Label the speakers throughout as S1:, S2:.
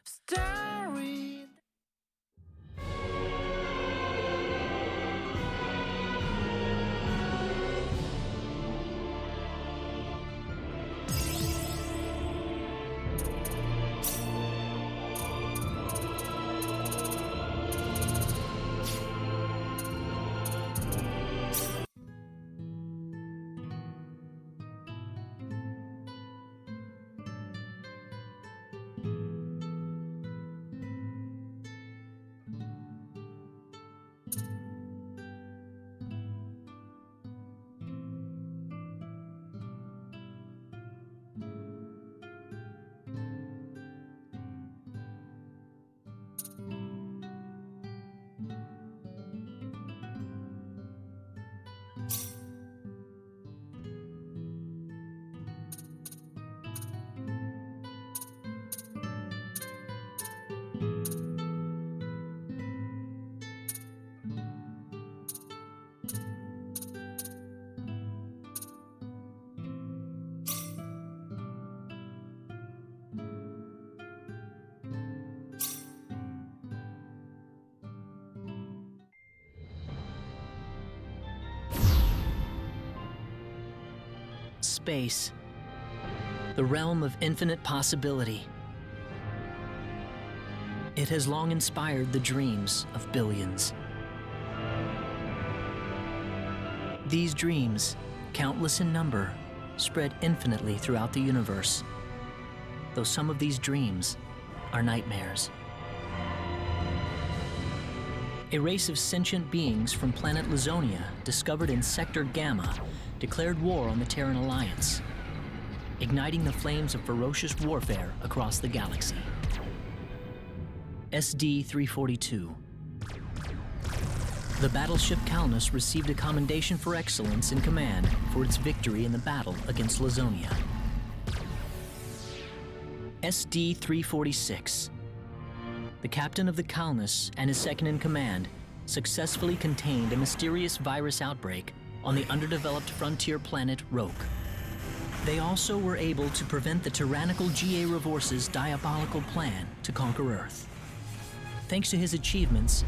S1: Staring.
S2: Space, the realm of infinite possibility. It has long inspired the dreams of billions. These dreams, countless in number, spread infinitely throughout the universe, though some of these dreams are nightmares. A race of sentient beings from planet Lazonia, discovered in Sector Gamma, declared war on the Terran Alliance, igniting the flames of ferocious warfare across the galaxy. SD-342. The battleship Calnus received a commendation for excellence in command for its victory in the battle against Lazonia. SD-346. The captain of the Calnus and his second-in-command successfully contained a mysterious virus outbreak on the underdeveloped frontier planet Roke. They also were able to prevent the tyrannical G.A. Revorce's diabolical plan to conquer Earth. Thanks to his achievements,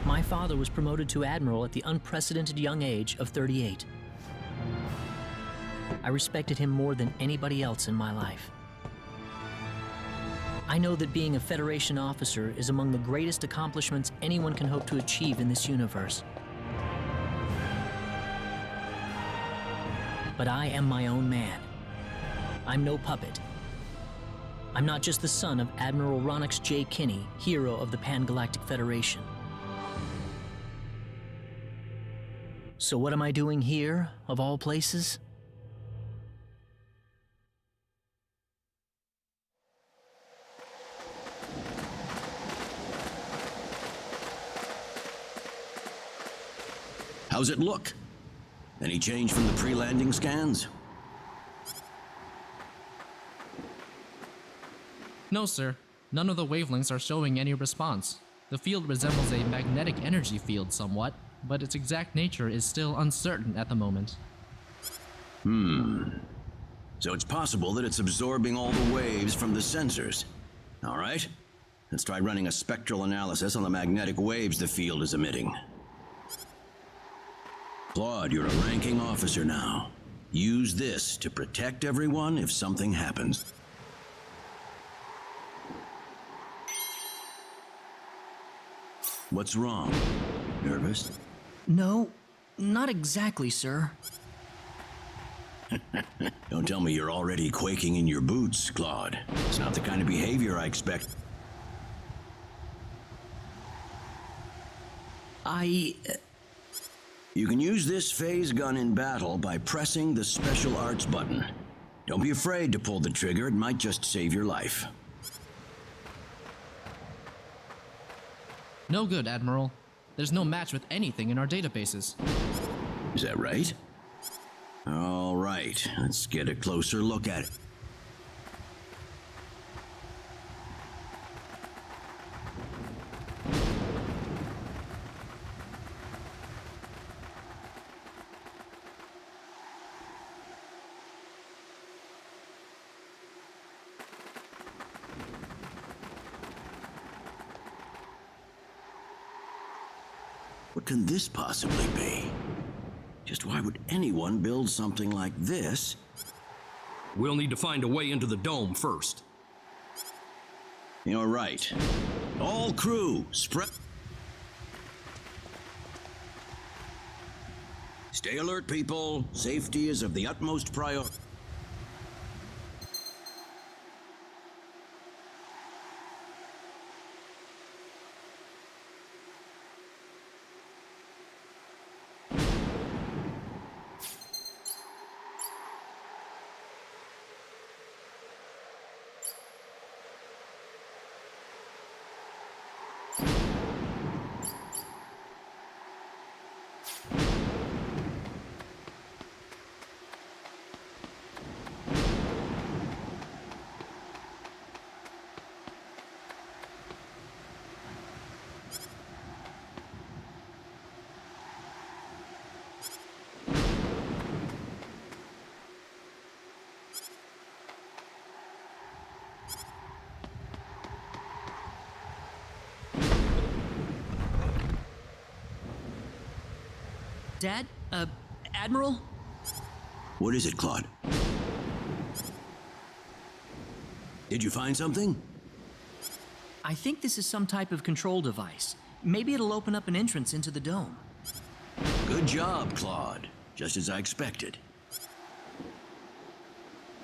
S2: my father was promoted to admiral at the unprecedented young age of 38. I respected him more than anybody else in my life. I know that being a Federation officer is among the greatest accomplishments anyone can hope to achieve in this universe. But I am my own man. I'm no puppet. I'm not just the son of Admiral Ronix J. Kinney, hero of the Pan-Galactic Federation. So what am I doing here, of all places?
S3: How's it look? Any change from the pre-landing scans?
S4: No, sir. None of the wavelengths are showing any response. The field resembles a magnetic energy field somewhat, but its exact nature is still uncertain at the moment.
S3: So it's possible that it's absorbing all the waves from the sensors. All right, let's try running a spectral analysis on the magnetic waves the field is emitting. Claude, you're a ranking officer now. Use this to protect everyone if something happens. What's wrong? Nervous?
S2: No, not exactly, sir.
S3: Don't tell me you're already quaking in your boots, Claude. It's not the kind of behavior I expect. You can use this phase gun in battle by pressing the special arts button. Don't be afraid to pull the trigger, it might just save your life.
S4: No good, Admiral. There's no match with anything in our databases.
S3: Is that right? All right, let's get a closer look at it. What can this possibly be? Just why would anyone build something like this?
S1: We'll need to find a way into the dome first.
S3: You're right. All crew, spread. Stay alert, people. Safety is of the utmost priority.
S2: Dad? Admiral?
S3: What is it, Claude? Did you find something?
S2: I think this is some type of control device. Maybe it'll open up an entrance into the dome.
S3: Good job, Claude. Just as I expected.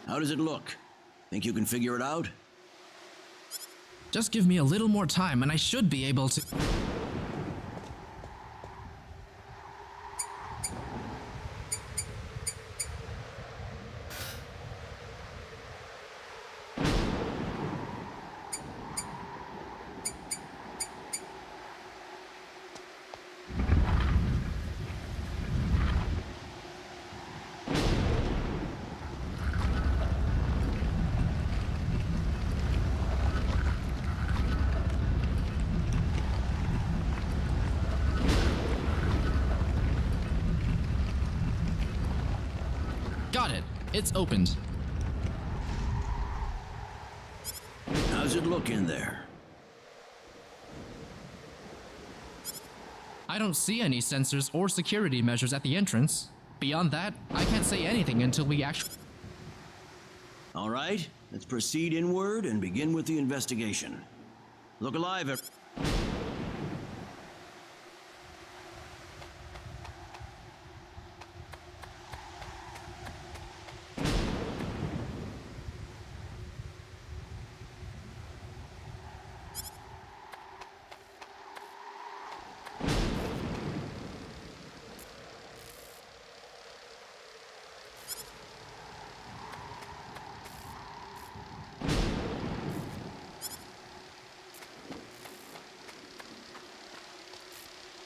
S3: How does it look? Think you can figure it out?
S4: Just give me a little more time and I should be able to. Got it. It's opened.
S3: How's it look in there?
S4: I don't see any sensors or security measures at the entrance. Beyond that, I can't say anything until we actually...
S3: All right, let's proceed inward and begin with the investigation. Look alive,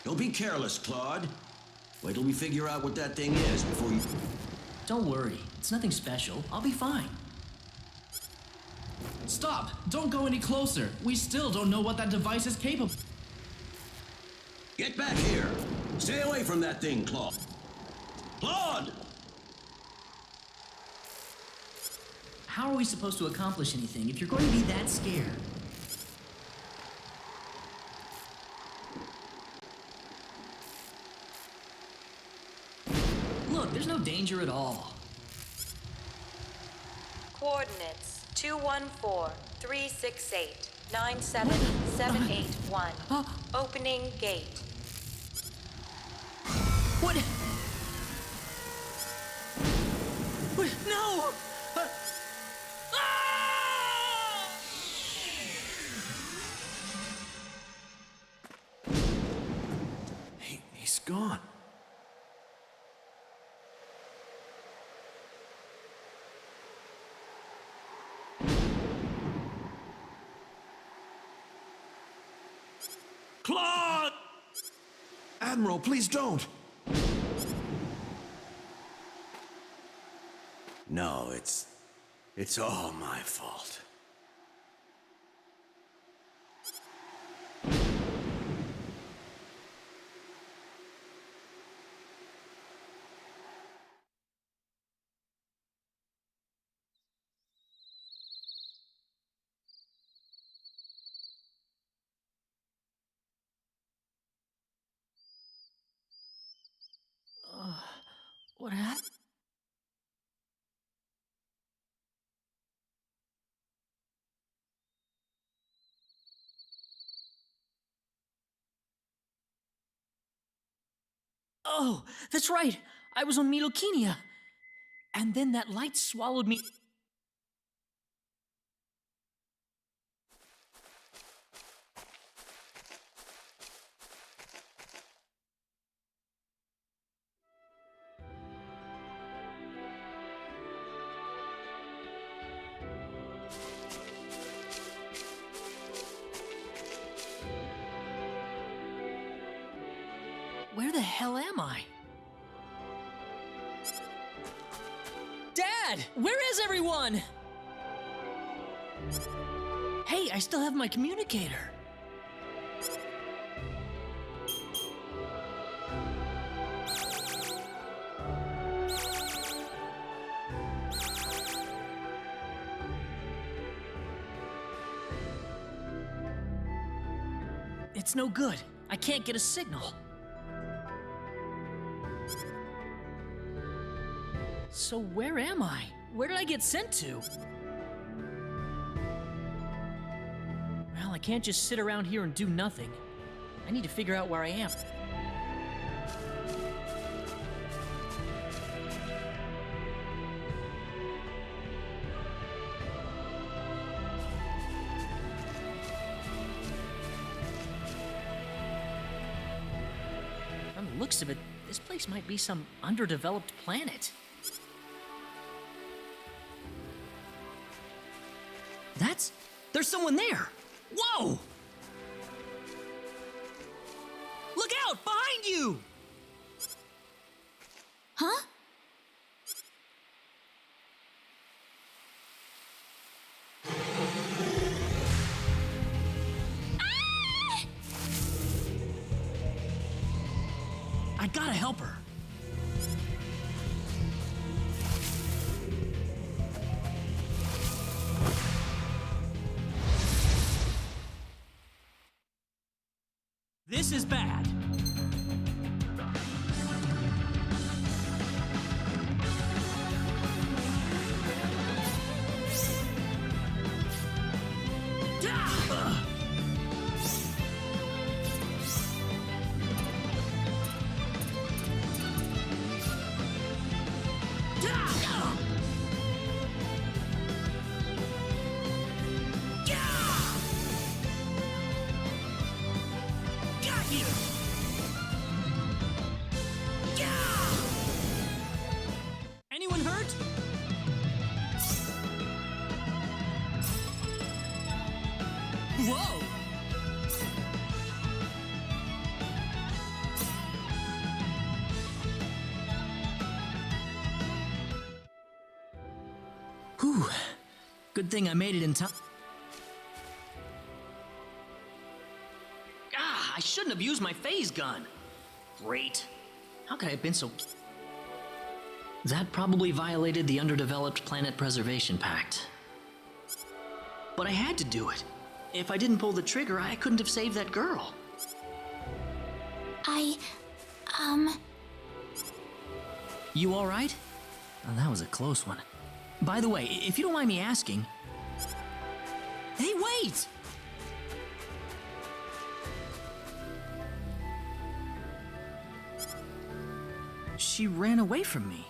S3: Don't be careless, Claude. Wait till we figure out what that thing is before you...
S2: Don't worry. It's nothing special. I'll be fine.
S4: Stop! Don't go any closer! We still don't know what that device is capable...
S3: Get back here! Stay away from that thing, Claude! Claude!
S2: How are we supposed to accomplish anything if you're going to be that scared? Look, there's no danger at all.
S5: Coordinates 214-368-97781. Opening gate.
S2: What? What? No!
S3: He's gone. Claude!
S6: Admiral, please don't!
S3: No, it's all my fault.
S2: Oh, that's right. I was on Milokenia. And then that light swallowed me. Where the hell am I? Dad! Where is everyone? Hey, I still have my communicator. It's no good. I can't get a signal. So where am I? Where did I get sent to? Well, I can't just sit around here and do nothing. I need to figure out where I am. From the looks of it, this place might be some underdeveloped planet. There's someone there! Whoa! Look out! Behind you! Huh? Ah! I gotta help her. This is bad. Anyone hurt? Whoa! Whew. Good thing I made it in time. Ah, I shouldn't have used my phase gun. Great. How could I have been so... That probably violated the Underdeveloped Planet Preservation Pact. But I had to do it. If I didn't pull the trigger, I couldn't have saved that girl. You all right? Oh, that was a close one. By the way, if you don't mind me asking... Hey, wait! She ran away from me.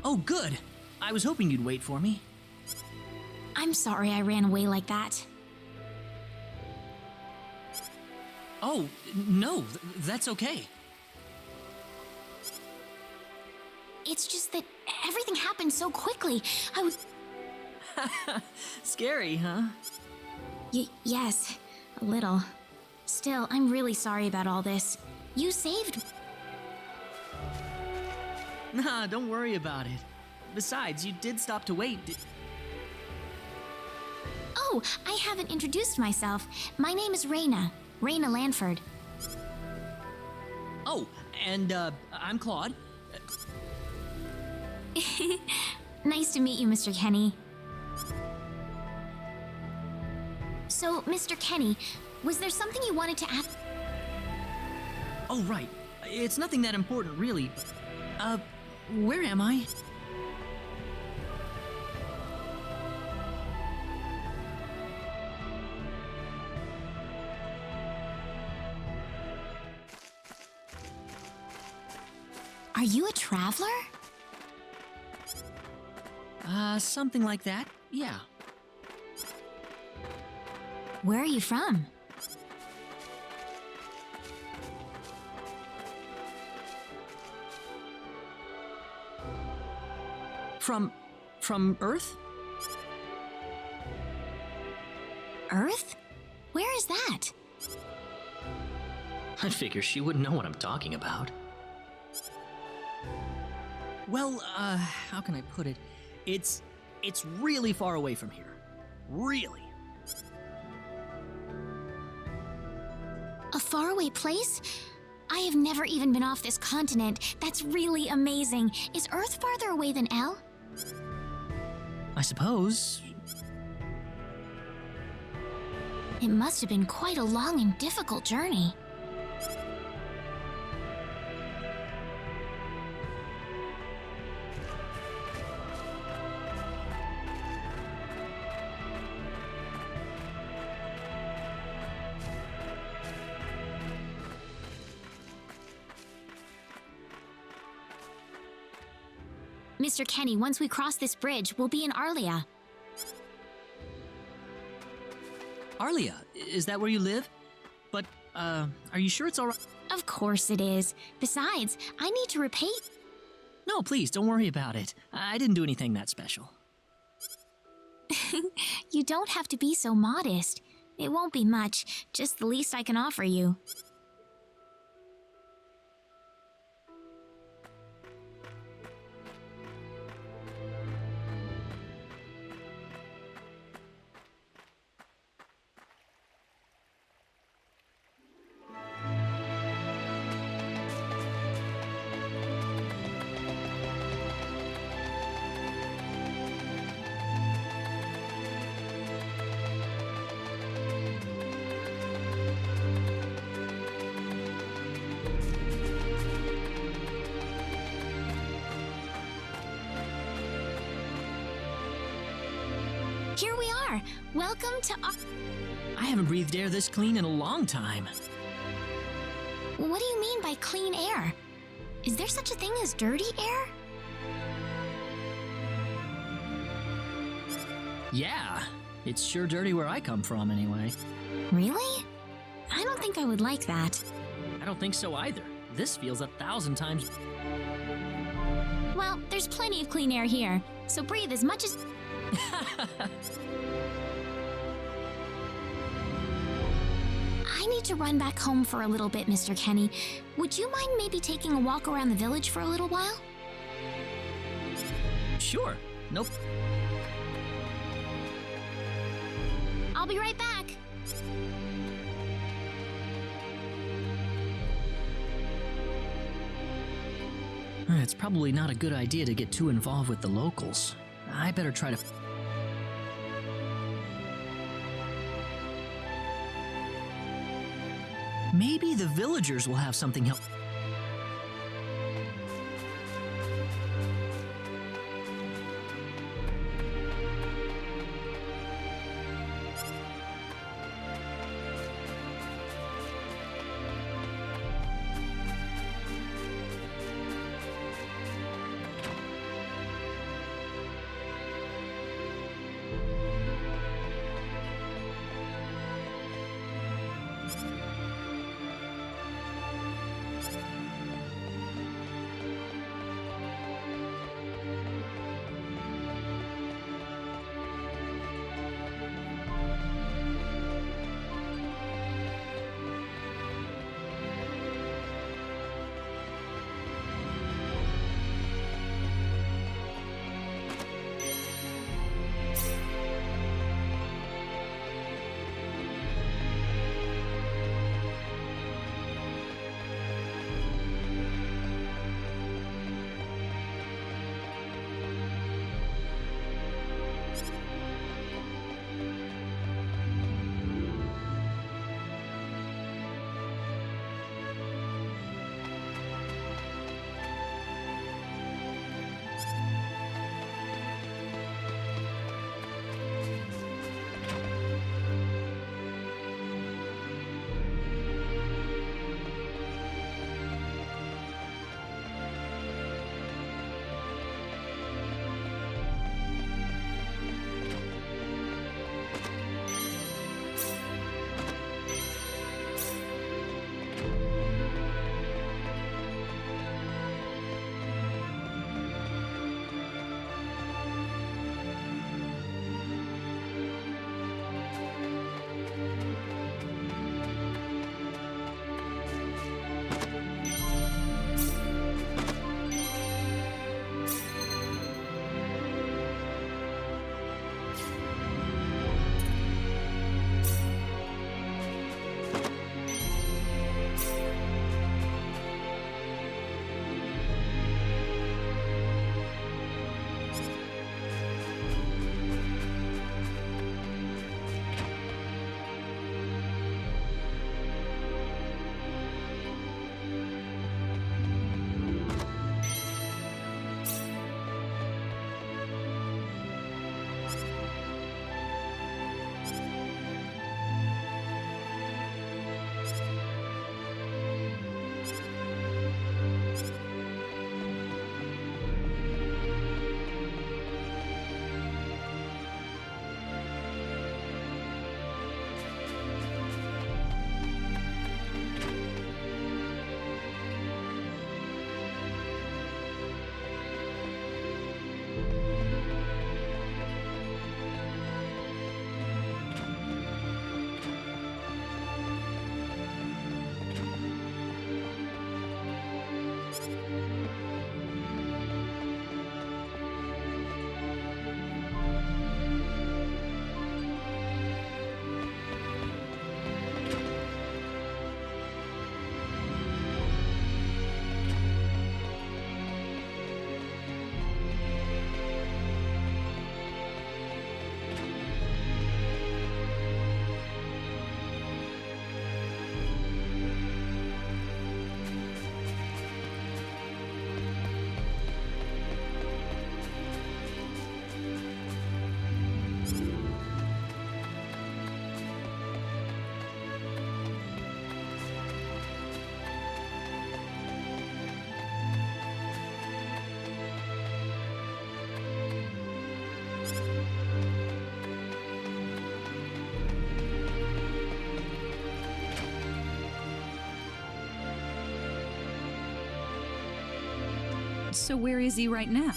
S2: Oh, good. I was hoping you'd wait for me.
S7: I'm sorry I ran away like that.
S2: Oh, no, that's okay.
S7: It's just that everything happened so quickly. I was...
S2: Scary, huh?
S7: Yes, a little. Still, I'm really sorry about all this. You saved...
S2: Nah, don't worry about it. Besides, you did stop to wait.
S7: Oh, I haven't introduced myself. My name is Raina. Raina Lanford.
S2: Oh, and, I'm Claude.
S7: Nice to meet you, Mr. Kenny. So, Mr. Kenny, was there something you wanted to ask?
S2: Oh, right. It's nothing that important, really. Where am I?
S7: Are you a traveler?
S2: Something like that, yeah.
S7: Where are you from?
S2: From Earth?
S7: Earth? Where is that?
S2: I figure she wouldn't know what I'm talking about. Well, how can I put it? It's really far away from here. Really.
S7: A faraway place? I have never even been off this continent. That's really amazing. Is Earth farther away than L?
S2: I suppose.
S7: It must have been quite a long and difficult journey. Mr. Kenny, once we cross this bridge, we'll be in Arlia.
S2: Arlia, is that where you live? But, are you sure it's alright?
S7: Of course it is. Besides, I need to repay...
S2: No, please, don't worry about it. I didn't do anything that special.
S7: You don't have to be so modest. It won't be much, just the least I can offer you. Here we are! Welcome to
S2: I haven't breathed air this clean in a long time.
S7: What do you mean by clean air? Is there such a thing as dirty air?
S2: Yeah, it's sure dirty where I come from anyway.
S7: Really? I don't think I would like that.
S2: I don't think so either. This feels 1,000 times...
S7: Well, there's plenty of clean air here, so breathe as much as... I need to run back home for a little bit, Mr. Kenny. Would you mind maybe taking a walk around the village for a little while?
S2: Sure. Nope.
S7: I'll be right back.
S2: It's probably not a good idea to get too involved with the locals. I better try to... Maybe the villagers will have something help.
S8: So where is he right now?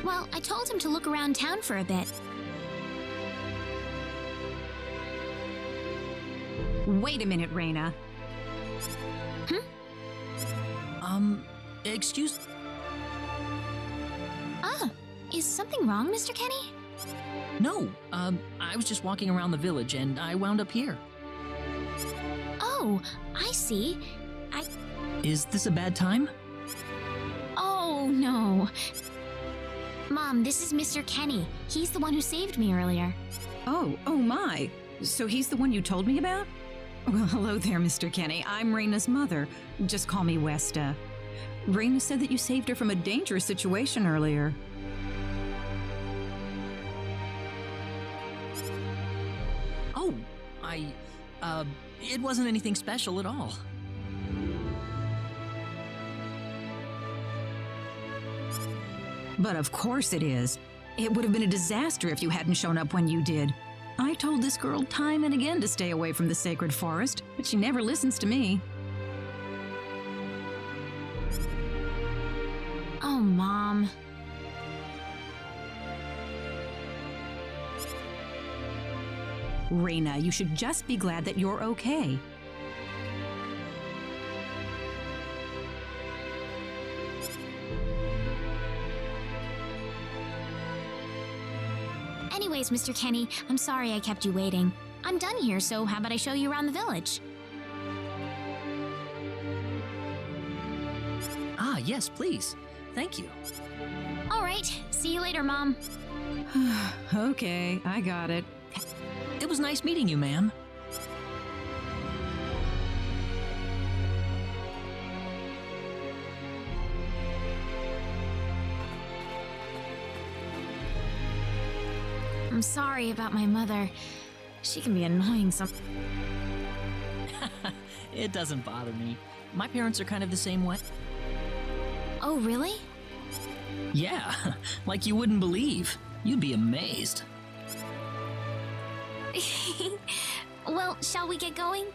S7: Well, I told him to look around town for a bit.
S8: Wait a minute, Raina.
S2: Excuse...
S7: Ah, is something wrong, Mr. Kenny?
S2: No, I was just walking around the village and I wound up here.
S7: Oh, I see.
S2: Is this a bad time?
S7: Oh, no. Mom, this is Mr. Kenny. He's the one who saved me earlier.
S8: Oh my. So he's the one you told me about? Well, hello there, Mr. Kenny. I'm Raina's mother. Just call me Westa. Raina said that you saved her from a dangerous situation earlier.
S2: Oh, it wasn't anything special at all.
S8: But of course it is. It would have been a disaster if you hadn't shown up when you did. I told this girl time and again to stay away from the sacred forest, but she never listens to me.
S7: Oh, Mom.
S8: Raina, you should just be glad that you're okay.
S7: Anyways, Mr. Kenny, I'm sorry I kept you waiting. I'm done here, so how about I show you around the village?
S2: Ah, yes, please. Thank you.
S7: All right, see you later, Mom.
S8: Okay, I got it.
S2: It was nice meeting you, ma'am.
S7: I'm sorry about my mother. She can be annoying
S2: It doesn't bother me. My parents are kind of the same way.
S7: Oh, really?
S2: Yeah, like you wouldn't believe. You'd be amazed.
S7: Well, shall we get going?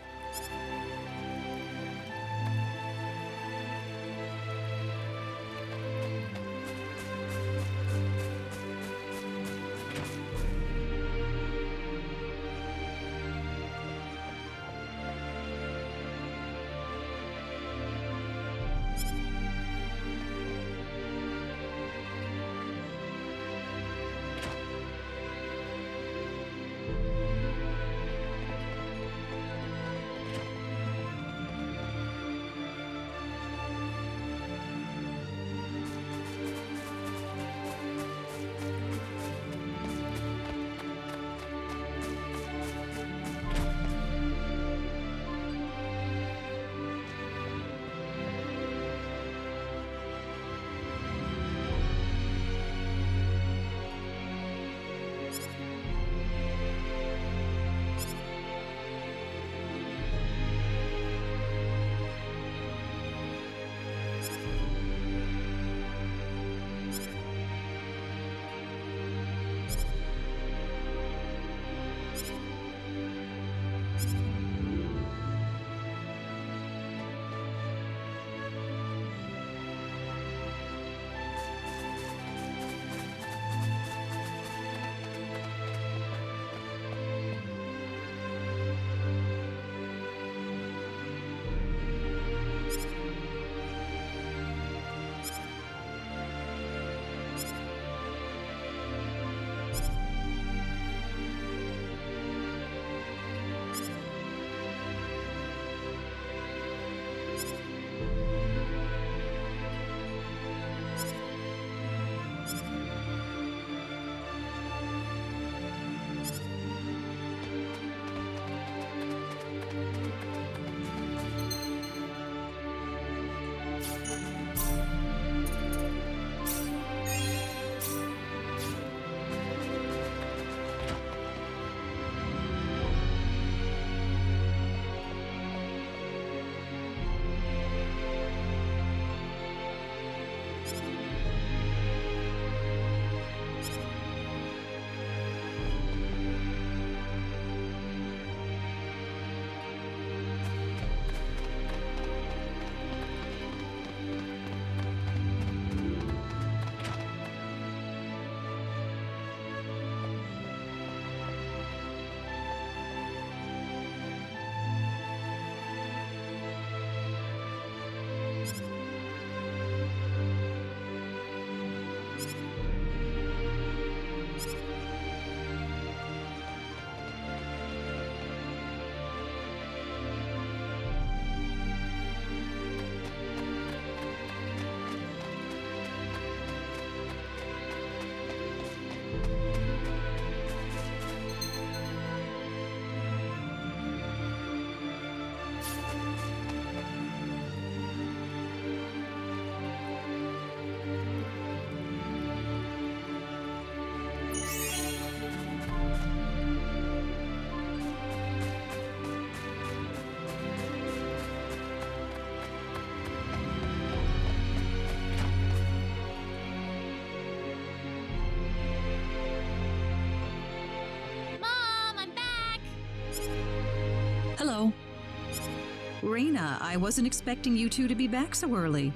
S8: Raina, I wasn't expecting you two to be back so early.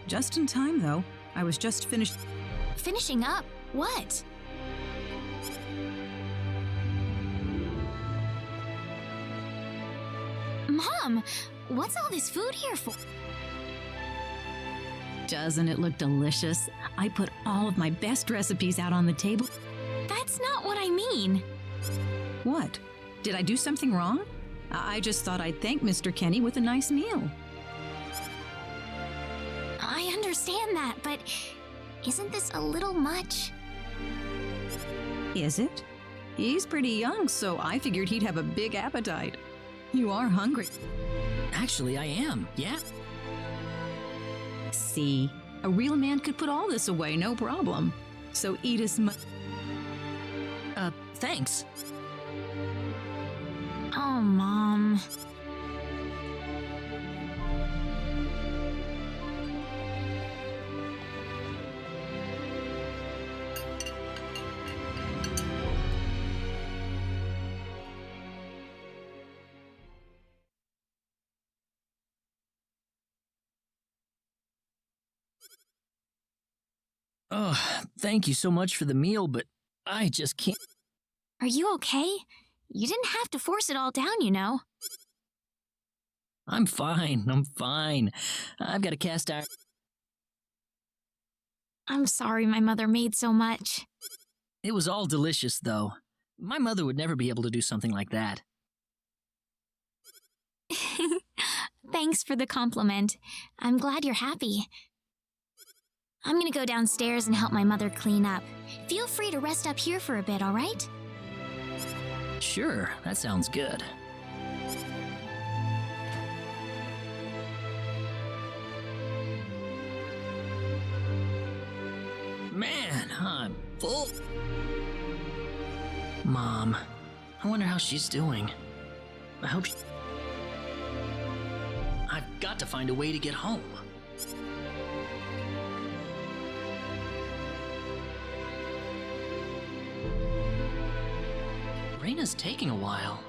S8: Just in time, though. I was just finished.
S7: Finishing up? What? Mom, what's all this food here for?
S8: Doesn't it look delicious? I put all of my best recipes out on the table.
S7: That's not what I mean.
S8: What? Did I do something wrong? I just thought I'd thank Mr. Kenny with a nice meal.
S7: I understand that, but isn't this a little much?
S8: Is it? He's pretty young, so I figured he'd have a big appetite. You are hungry.
S2: Actually, I am, yeah?
S8: See, a real man could put all this away, no problem. So eat as much.
S2: Thanks.
S7: Oh, Mom.
S2: Oh, thank you so much for the meal, but I just can't.
S7: Are you okay? You didn't have to force it all down, you know.
S2: I'm fine. I've got a cast iron.
S7: I'm sorry my mother made so much.
S2: It was all delicious, though. My mother would never be able to do something like that.
S7: Thanks for the compliment. I'm glad you're happy. I'm gonna go downstairs and help my mother clean up. Feel free to rest up here for a bit, all right?
S2: Sure, that sounds good. Man, I'm full. Mom, I wonder how she's doing. I hope I've got to find a way to get home. Raina's taking a while.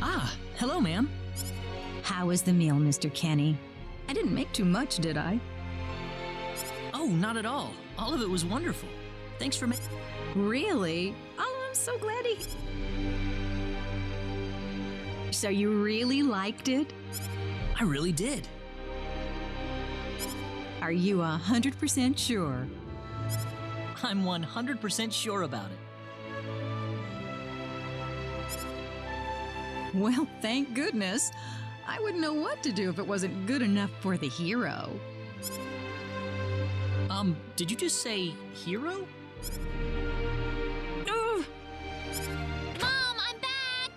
S2: Ah, hello, ma'am.
S8: How was the meal, Mr. Kenny? I didn't make too much, did I?
S2: Oh, not at all. All of it was wonderful. Thanks for
S8: Really? Oh, I'm so glad he... So you really liked it?
S2: I really did.
S8: Are you 100% sure?
S2: I'm 100% sure about it.
S8: Well, thank goodness. I wouldn't know what to do if it wasn't good enough for the hero.
S2: Did you just say hero?
S7: Mom, I'm back!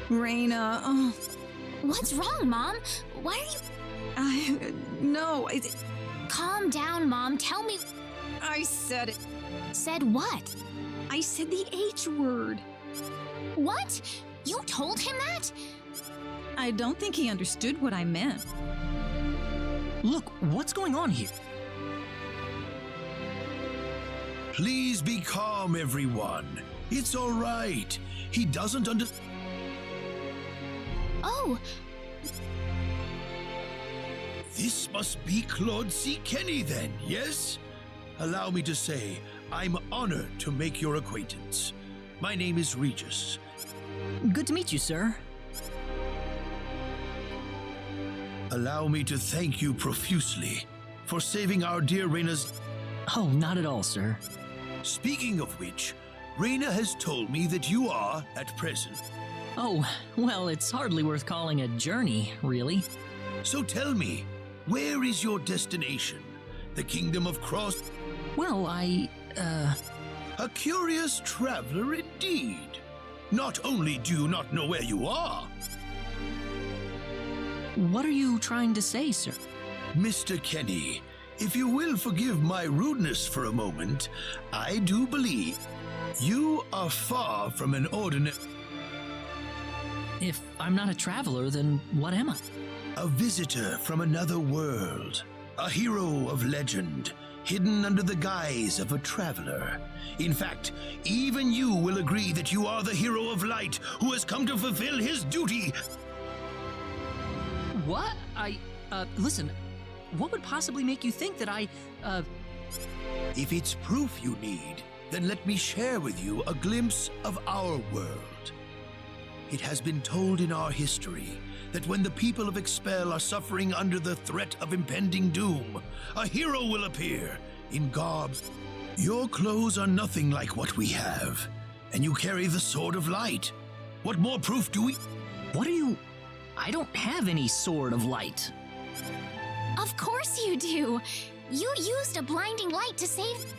S8: Raina, oh,
S7: What's wrong, Mom? Why are you...
S8: no,
S7: Calm down, Mom. Tell me...
S8: I said it.
S7: Said what?
S8: I said the H word.
S7: What? You told him that?
S8: I don't think he understood what I meant.
S2: Look, what's going on here?
S6: Please be calm, everyone. It's all right. He doesn't
S7: Oh,
S6: This must be Claude C. Kenny, then, yes? Allow me to say, I'm honored to make your acquaintance. My name is Regis.
S2: Good to meet you, sir.
S6: Allow me to thank you profusely for saving our dear Raina's...
S2: Oh, not at all, sir.
S6: Speaking of which, Raina has told me that you are, at present.
S2: Oh, well, it's hardly worth calling a journey, really.
S6: So tell me, where is your destination? The Kingdom of Cross?
S2: Well,
S6: A curious traveler indeed. Not only do you not know where you are,
S2: What are you trying to say, sir?
S6: Mr. Kenny, if you will forgive my rudeness for a moment, I do believe you are far from an ordinary...
S2: If I'm not a traveler, then what am I?
S6: A visitor from another world. A hero of legend, hidden under the guise of a traveler. In fact, even you will agree that you are the hero of light who has come to fulfill his duty.
S2: What? Listen, what would possibly make you think that
S6: If it's proof you need, then let me share with you a glimpse of our world. It has been told in our history that when the people of Expel are suffering under the threat of impending doom, a hero will appear in garb. Your clothes are nothing like what we have, and you carry the Sword of Light. What more proof do we...
S2: What are you... I don't have any Sword of Light.
S7: Of course you do! You used a blinding light to save...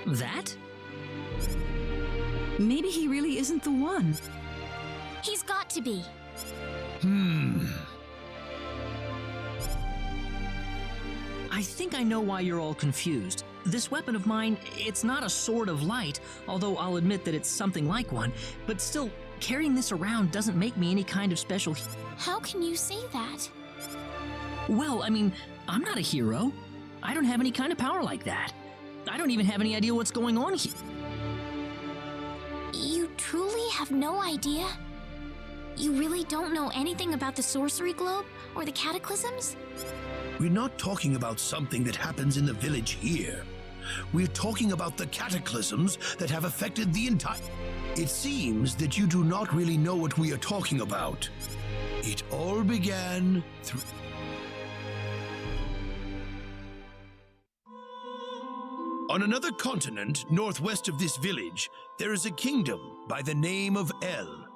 S2: That?
S8: Maybe he really isn't the one.
S7: He's got to be.
S2: I think I know why you're all confused. This weapon of mine, it's not a sword of light, although I'll admit that it's something like one, but still, carrying this around doesn't make me any kind of special...
S7: How can you say that?
S2: Well, I mean, I'm not a hero. I don't have any kind of power like that. I don't even have any idea what's going on here.
S7: You truly have no idea? You really don't know anything about the sorcery globe or the cataclysms?
S6: We're not talking about something that happens in the village here. We're talking about the cataclysms that have affected the entire... It seems that you do not really know what we are talking about. It all began through... On another continent, northwest of this village, there is a kingdom by the name of El.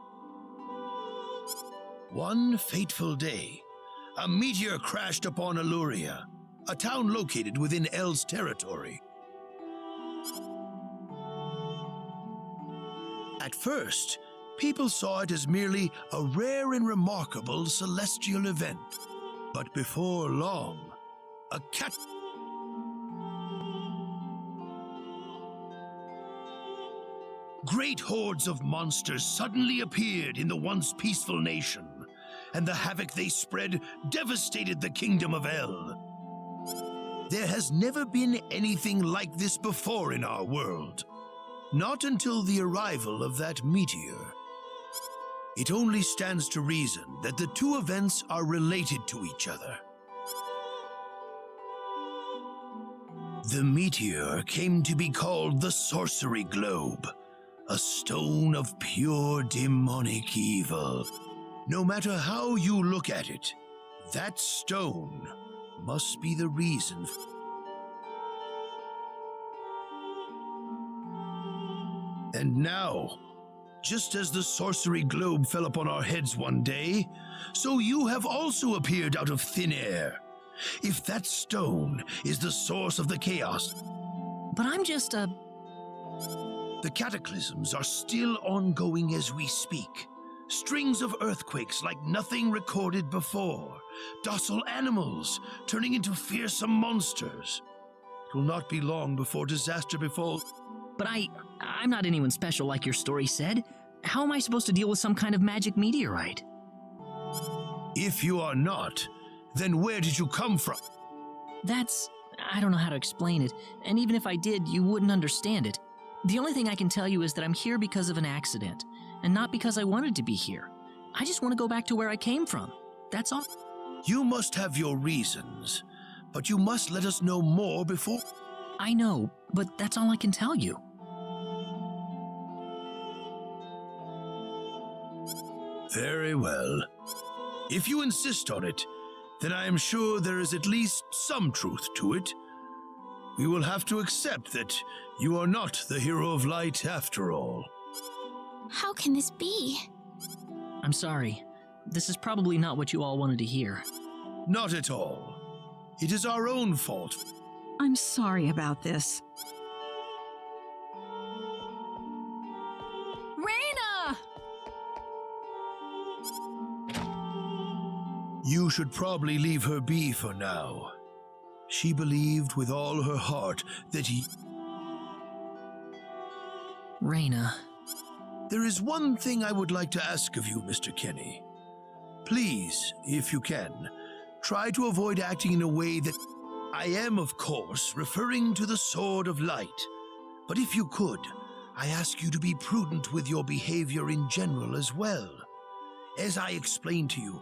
S6: One fateful day, a meteor crashed upon Aluria, a town located within El's territory. At first, people saw it as merely a rare and remarkable celestial event. But before long, a Great hordes of monsters suddenly appeared in the once peaceful nation, and the havoc they spread devastated the kingdom of El. There has never been anything like this before in our world, not until the arrival of that meteor. It only stands to reason that the two events are related to each other. The meteor came to be called the Sorcery Globe, a stone of pure demonic evil. No matter how you look at it, that stone must be the reason. And now, just as the sorcery globe fell upon our heads one day, so you have also appeared out of thin air. If that stone is the source of the chaos...
S2: But I'm just a...
S6: The cataclysms are still ongoing as we speak. Strings of earthquakes like nothing recorded before. Docile animals turning into fearsome monsters. It will not be long before disaster befalls.
S2: But I'm not anyone special like your story said. How am I supposed to deal with some kind of magic meteorite?
S6: If you are not, then where did you come from?
S2: I don't know how to explain it, and even if I did, you wouldn't understand it. The only thing I can tell you is that I'm here because of an accident, and not because I wanted to be here. I just want to go back to where I came from. That's all.
S6: You must have your reasons, but you must let us know more before...
S2: I know, but that's all I can tell you.
S6: Very well. If you insist on it, then I am sure there is at least some truth to it. We will have to accept that you are not the hero of light after all.
S7: How can this be?
S2: I'm sorry. This is probably not what you all wanted to hear.
S6: Not at all. It is our own fault.
S8: I'm sorry about this.
S9: Raina!
S6: You should probably leave her be for now. She believed with all her heart that he...
S2: Reyna.
S6: There is one thing I would like to ask of you, Mr. Kenny. Please, if you can, try to avoid acting in a way that... I am, of course, referring to the Sword of Light. But if you could, I ask you to be prudent with your behavior in general as well. As I explained to you,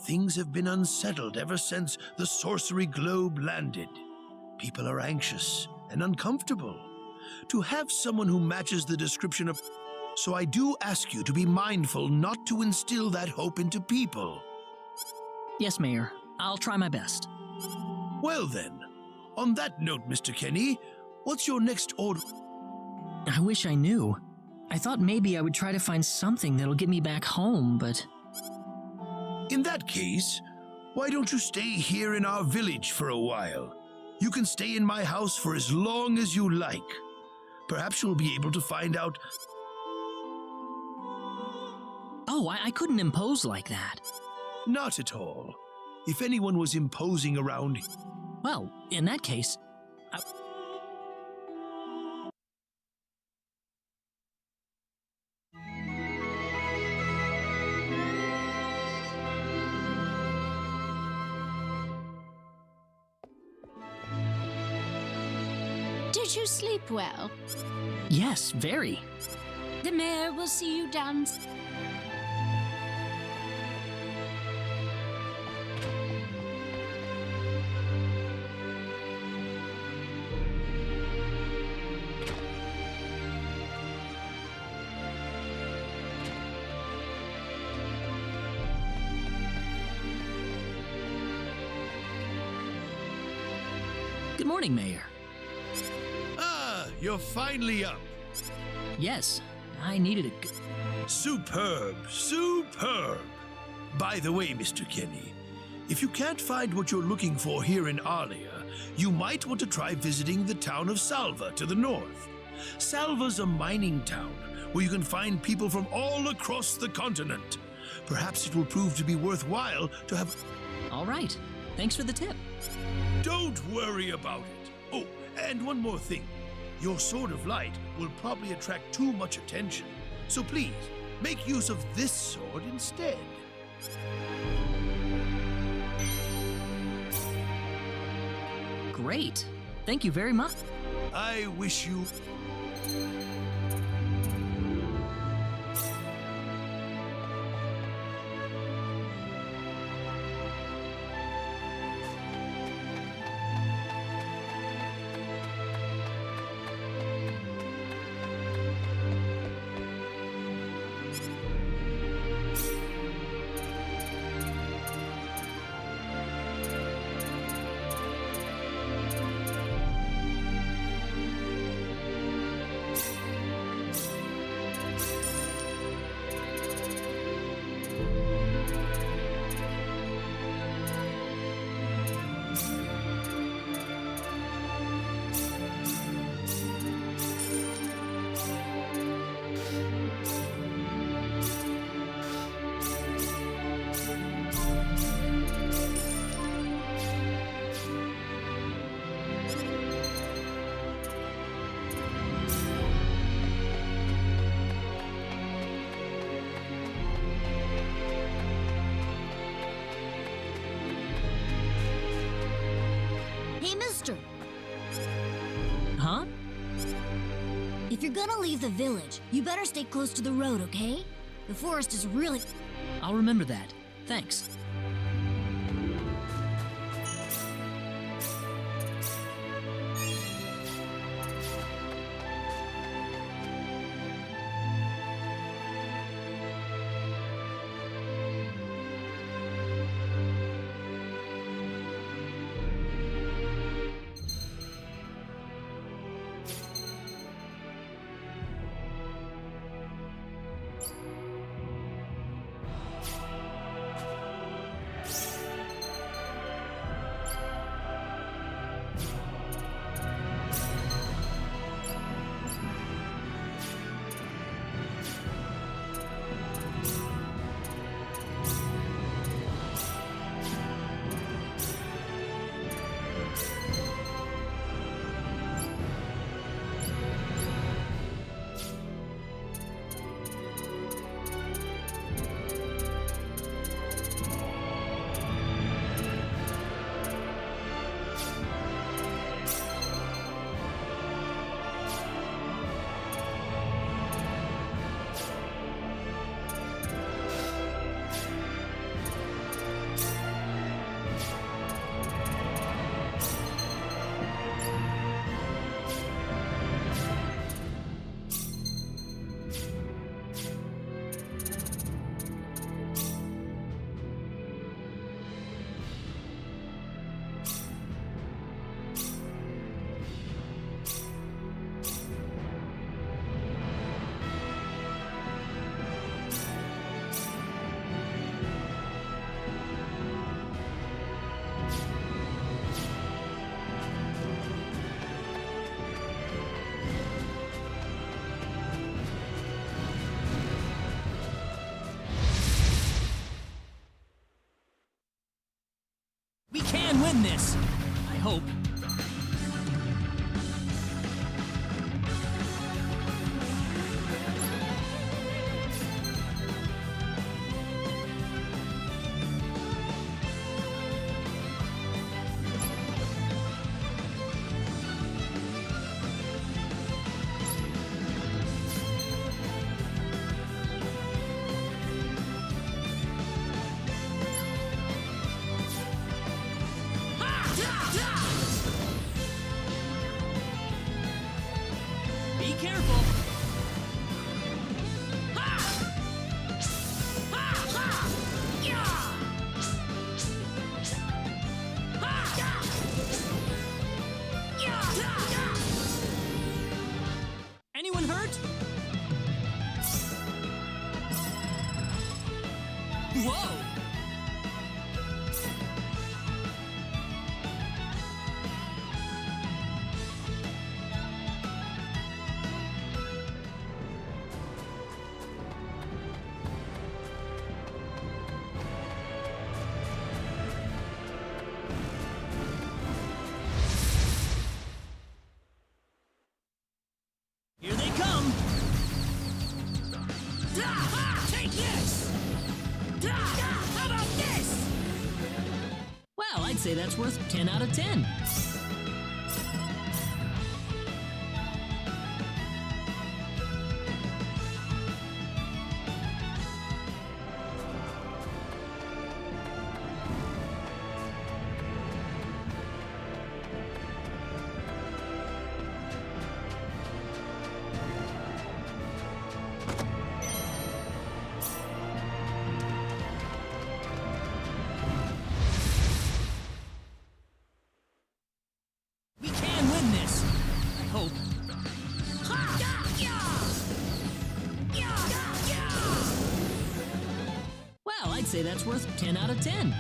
S6: things have been unsettled ever since the sorcery globe landed. People are anxious and uncomfortable. To have someone who matches the description of... So I do ask you to be mindful not to instill that hope into people.
S2: Yes, Mayor. I'll try my best.
S6: Well then, on that note, Mr. Kenny, what's your next order?
S2: I wish I knew. I thought maybe I would try to find something that'll get me back home, but...
S6: In that case, why don't you stay here in our village for a while? You can stay in my house for as long as you like. Perhaps you'll be able to find out...
S2: Oh, I couldn't impose like that.
S6: Not at all. If anyone was imposing around...
S2: Well, in that case...
S9: Did you sleep well?
S2: Yes, very.
S9: The mayor will see you down.
S2: Good morning, Mayor.
S6: Ah, you're finally up.
S2: Yes, I needed
S6: Superb, superb. By the way, Mr. Kenny, if you can't find what you're looking for here in Alia, you might want to try visiting the town of Salva to the north. Salva's a mining town where you can find people from all across the continent. Perhaps it will prove to be worthwhile to have...
S2: All right. Thanks for the tip.
S6: Don't worry about it. Oh, and one more thing. Your Sword of Light will probably attract too much attention. So please, make use of this sword instead.
S2: Great. Thank you very much.
S6: I wish you...
S9: Hey, mister,
S2: Huh?
S9: if you're gonna leave the village, you better stay close to the road, okay? The forest is really...
S2: I'll remember that. Thanks. win this! I hope. Be careful! Anyone hurt? Whoa! Here they come! Take this! How about this? Well, I'd say that's worth 10 out of 10. We can win this! I hope. Well, I'd say that's worth 10 out of 10.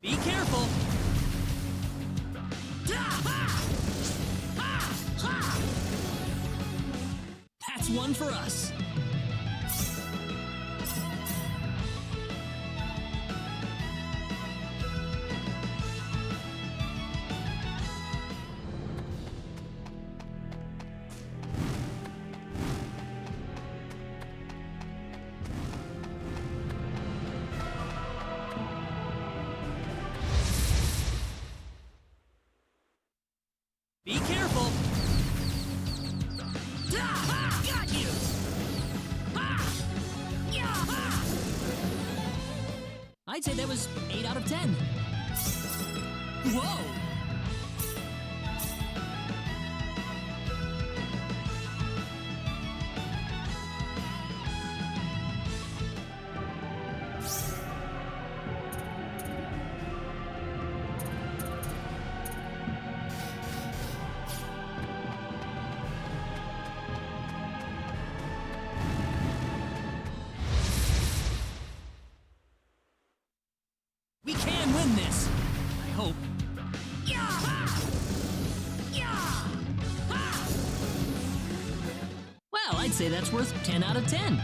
S2: Be careful! That's one for us. Be careful! Got you! I'd say that was 8 out of 10. Whoa! We can win this! I hope. Well, I'd say that's worth 10 out of 10.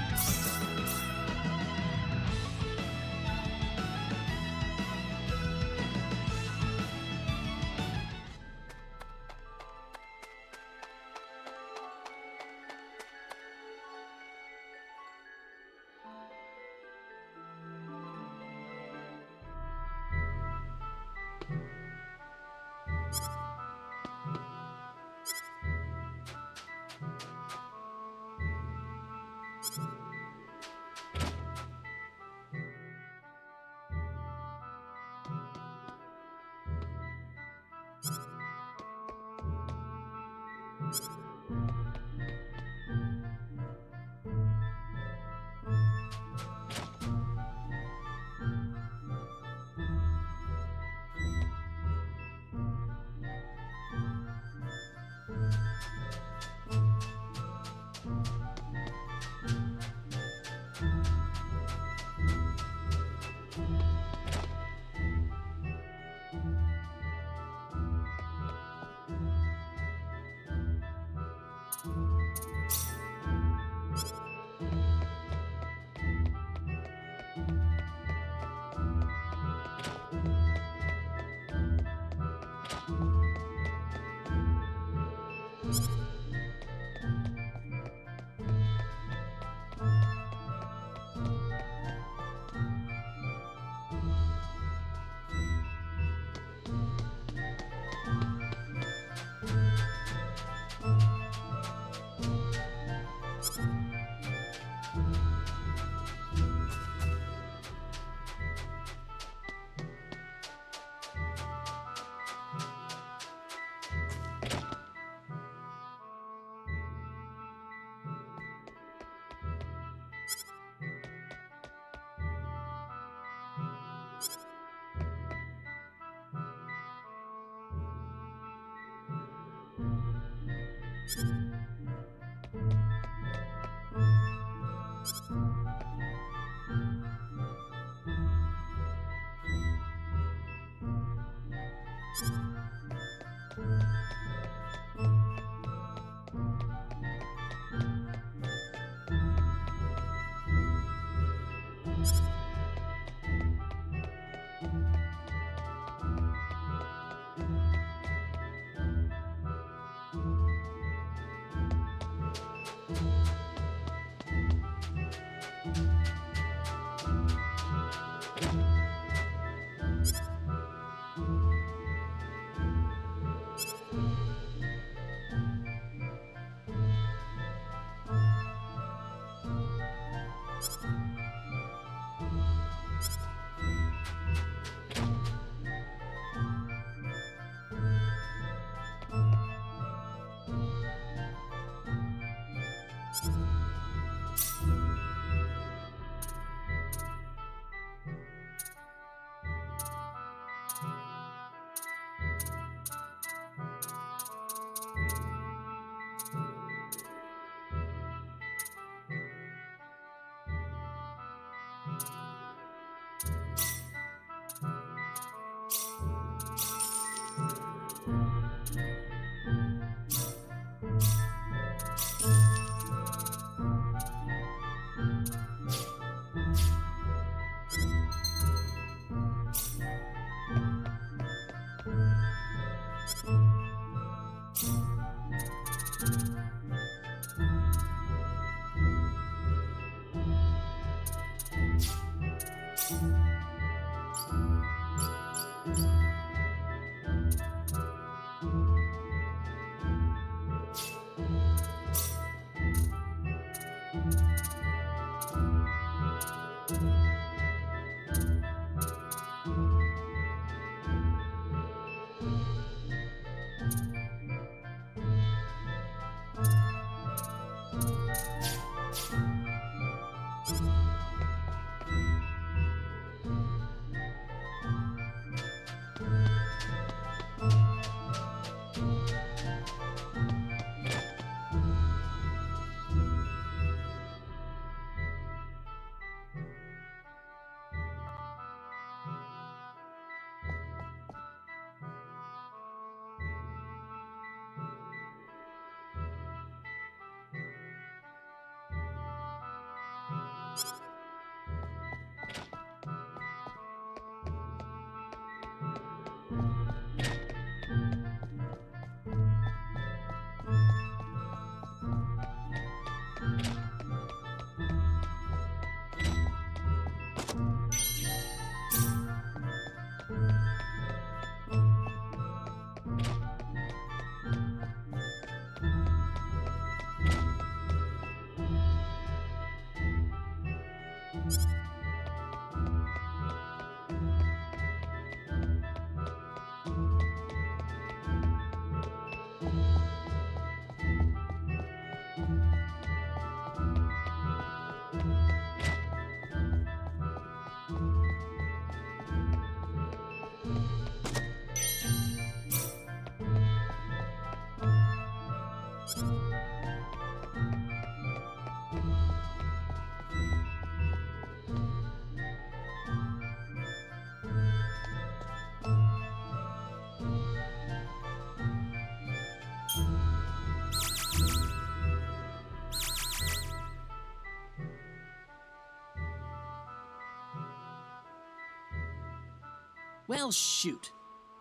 S2: Well, shoot.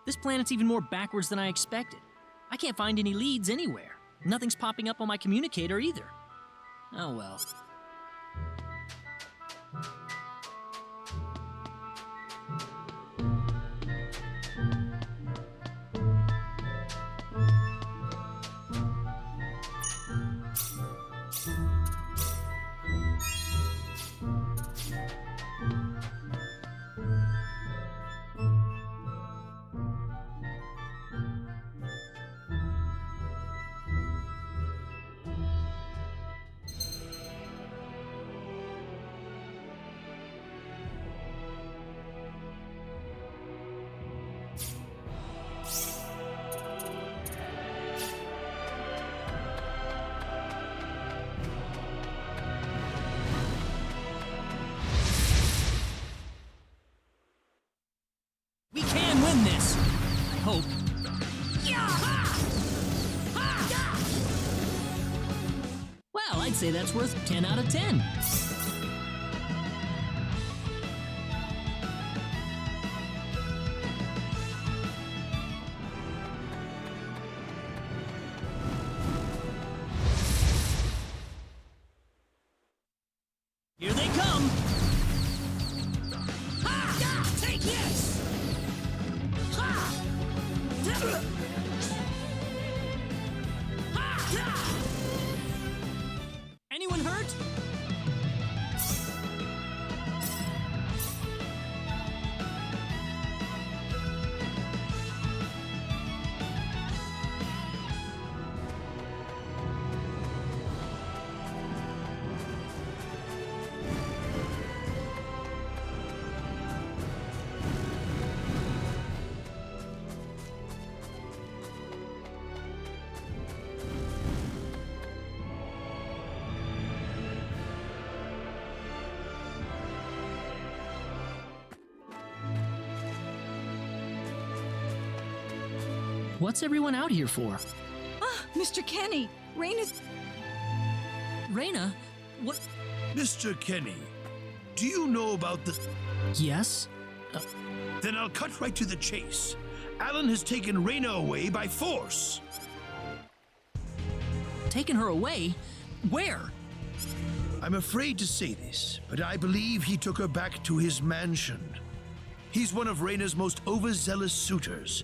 S2: This planet's even more backwards than I expected. I can't find any leads anywhere. Nothing's popping up on my communicator either. Oh well. win this. I hope. Well, I'd say that's worth 10 out of 10. Here they come! Ha! Take this! Ha! Ha! Anyone hurt? What's everyone out here for?
S8: Ah, Mr. Kenny, Raina's...
S2: Raina? What?
S6: Mr. Kenny, do you know about the...
S2: Yes?
S6: Then I'll cut right to the chase. Alan has taken Raina away by force.
S2: Taken her away? Where?
S6: I'm afraid to say this, but I believe he took her back to his mansion. He's one of Raina's most overzealous suitors.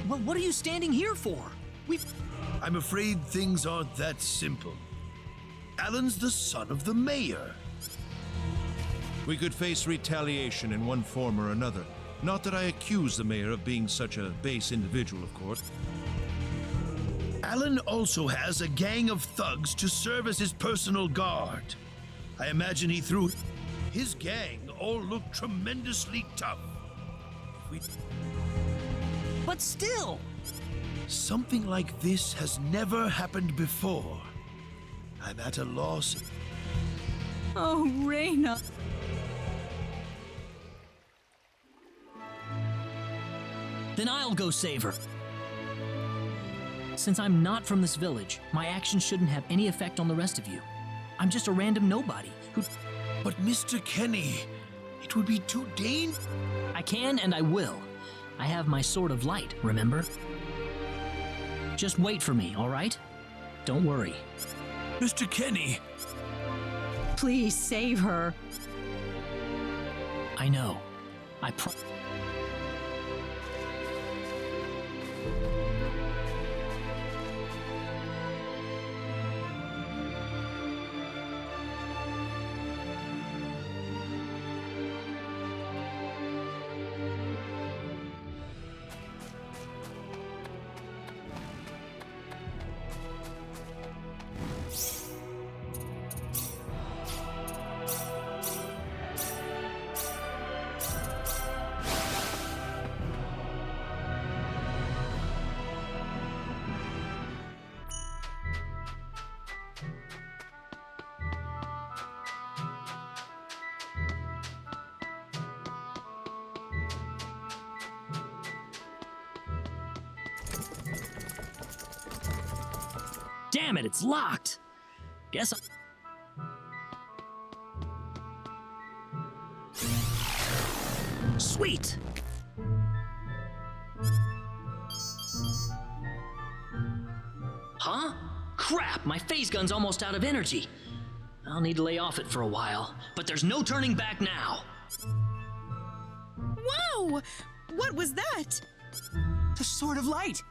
S2: Well, what are you standing here for?
S6: I'm afraid things aren't that simple. Alan's the son of the mayor.
S10: We could face retaliation in one form or another. Not that I accuse the mayor of being such a base individual, of course.
S6: Alan also has a gang of thugs to serve as his personal guard. I imagine he threw... His gang all look tremendously tough.
S2: But still!
S6: Something like this has never happened before. I'm at a loss.
S8: Oh, Raina.
S2: Then I'll go save her. Since I'm not from this village, my actions shouldn't have any effect on the rest of you. I'm just a random nobody who...
S6: But Mr. Kenny, it would be too dangerous.
S2: I can and I will. I have my sword of light, remember? Just wait for me, all right? Don't worry.
S6: Mr. Kenny!
S8: Please save her.
S2: I know. Damn it, it's locked! Guess Sweet! Huh? Crap, my phase gun's almost out of energy. I'll need to lay off it for a while, but there's no turning back now.
S11: Whoa! What was that?
S2: The Sword of Light!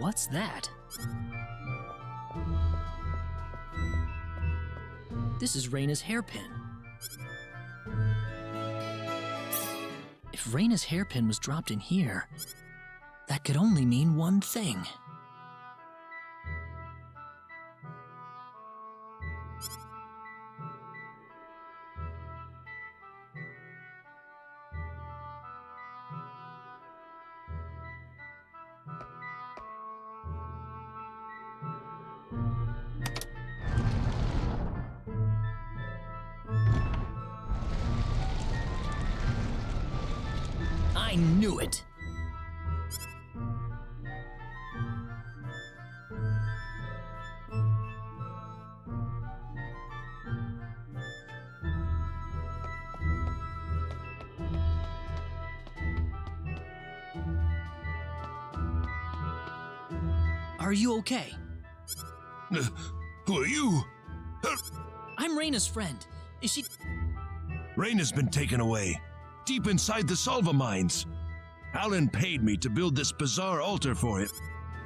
S2: What's that? This is Raina's hairpin. If Reyna's hairpin was dropped in here, that could only mean one thing. I knew it! Are you okay?
S6: Who are you?
S2: I'm Reyna's friend. Is she...
S6: Reyna's been taken away, deep inside the Salva mines. Alan paid me to build this bizarre altar for him.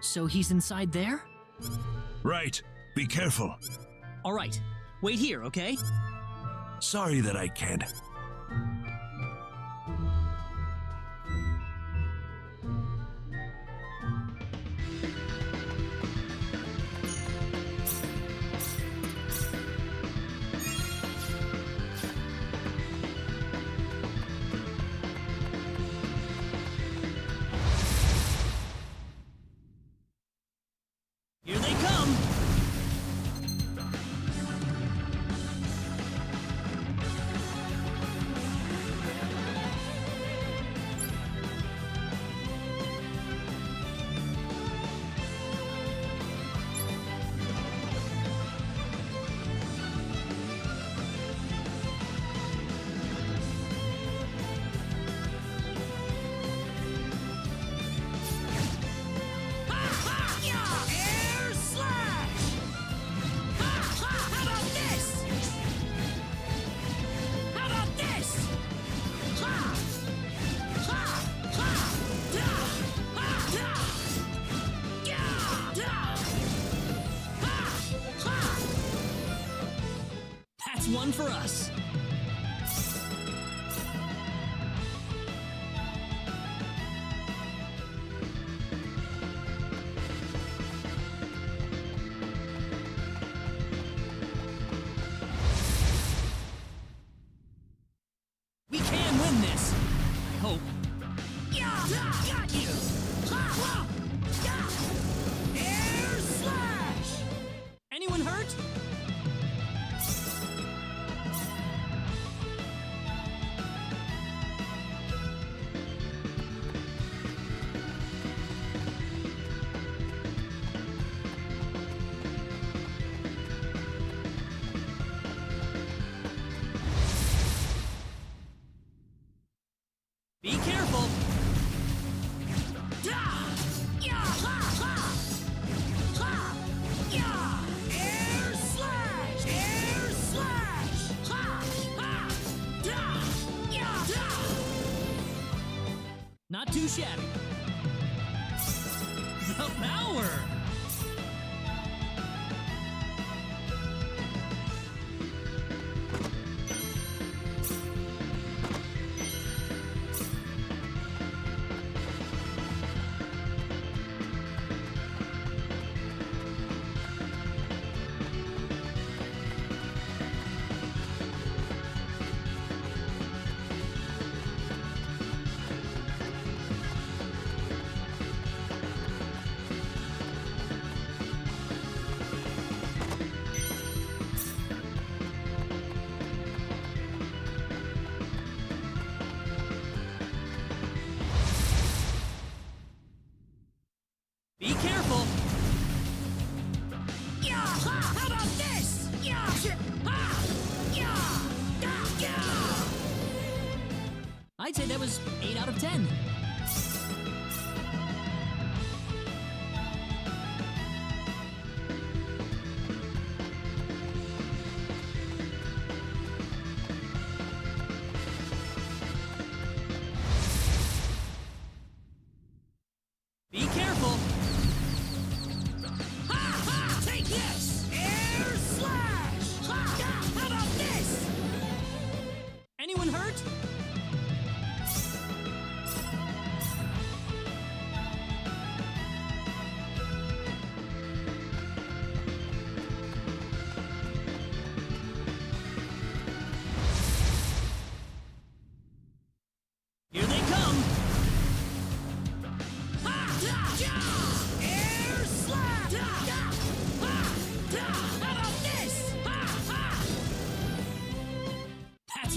S2: So he's inside there?
S6: Right. Be careful.
S2: All right. Wait here, okay?
S6: Sorry that I can't.
S2: Here they come! That's one for us. We can win this. I hope. Got you. Air slash. Anyone hurt? Be careful! Air slash! Air slash! Not too shabby. The power! Be careful! How about this? I'd say that was 8 out of 10. Be careful! Take this! Air slash! How about this? Anyone hurt?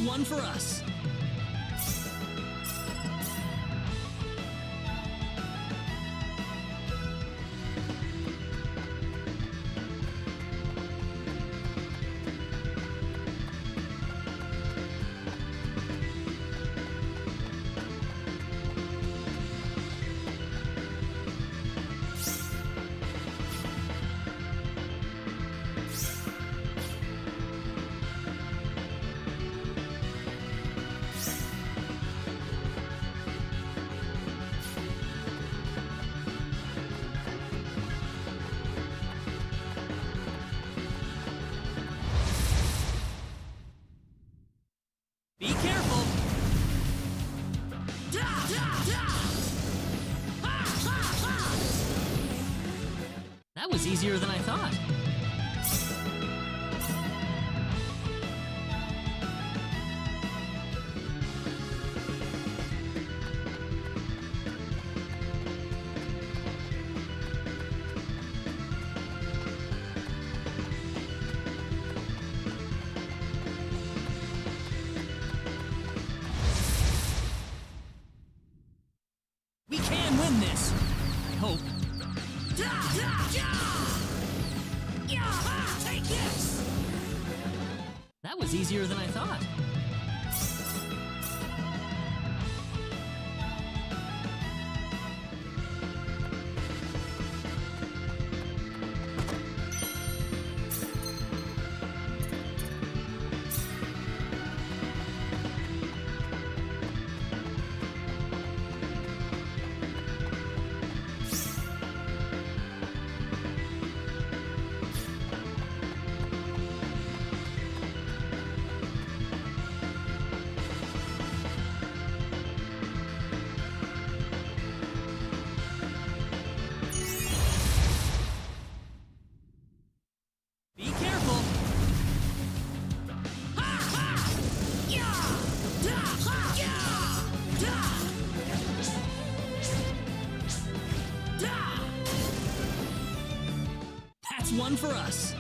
S2: one for us. Be careful! That was easier than I thought. We can win this, I hope. Take this! That was easier than I thought. Be careful! That's one for us.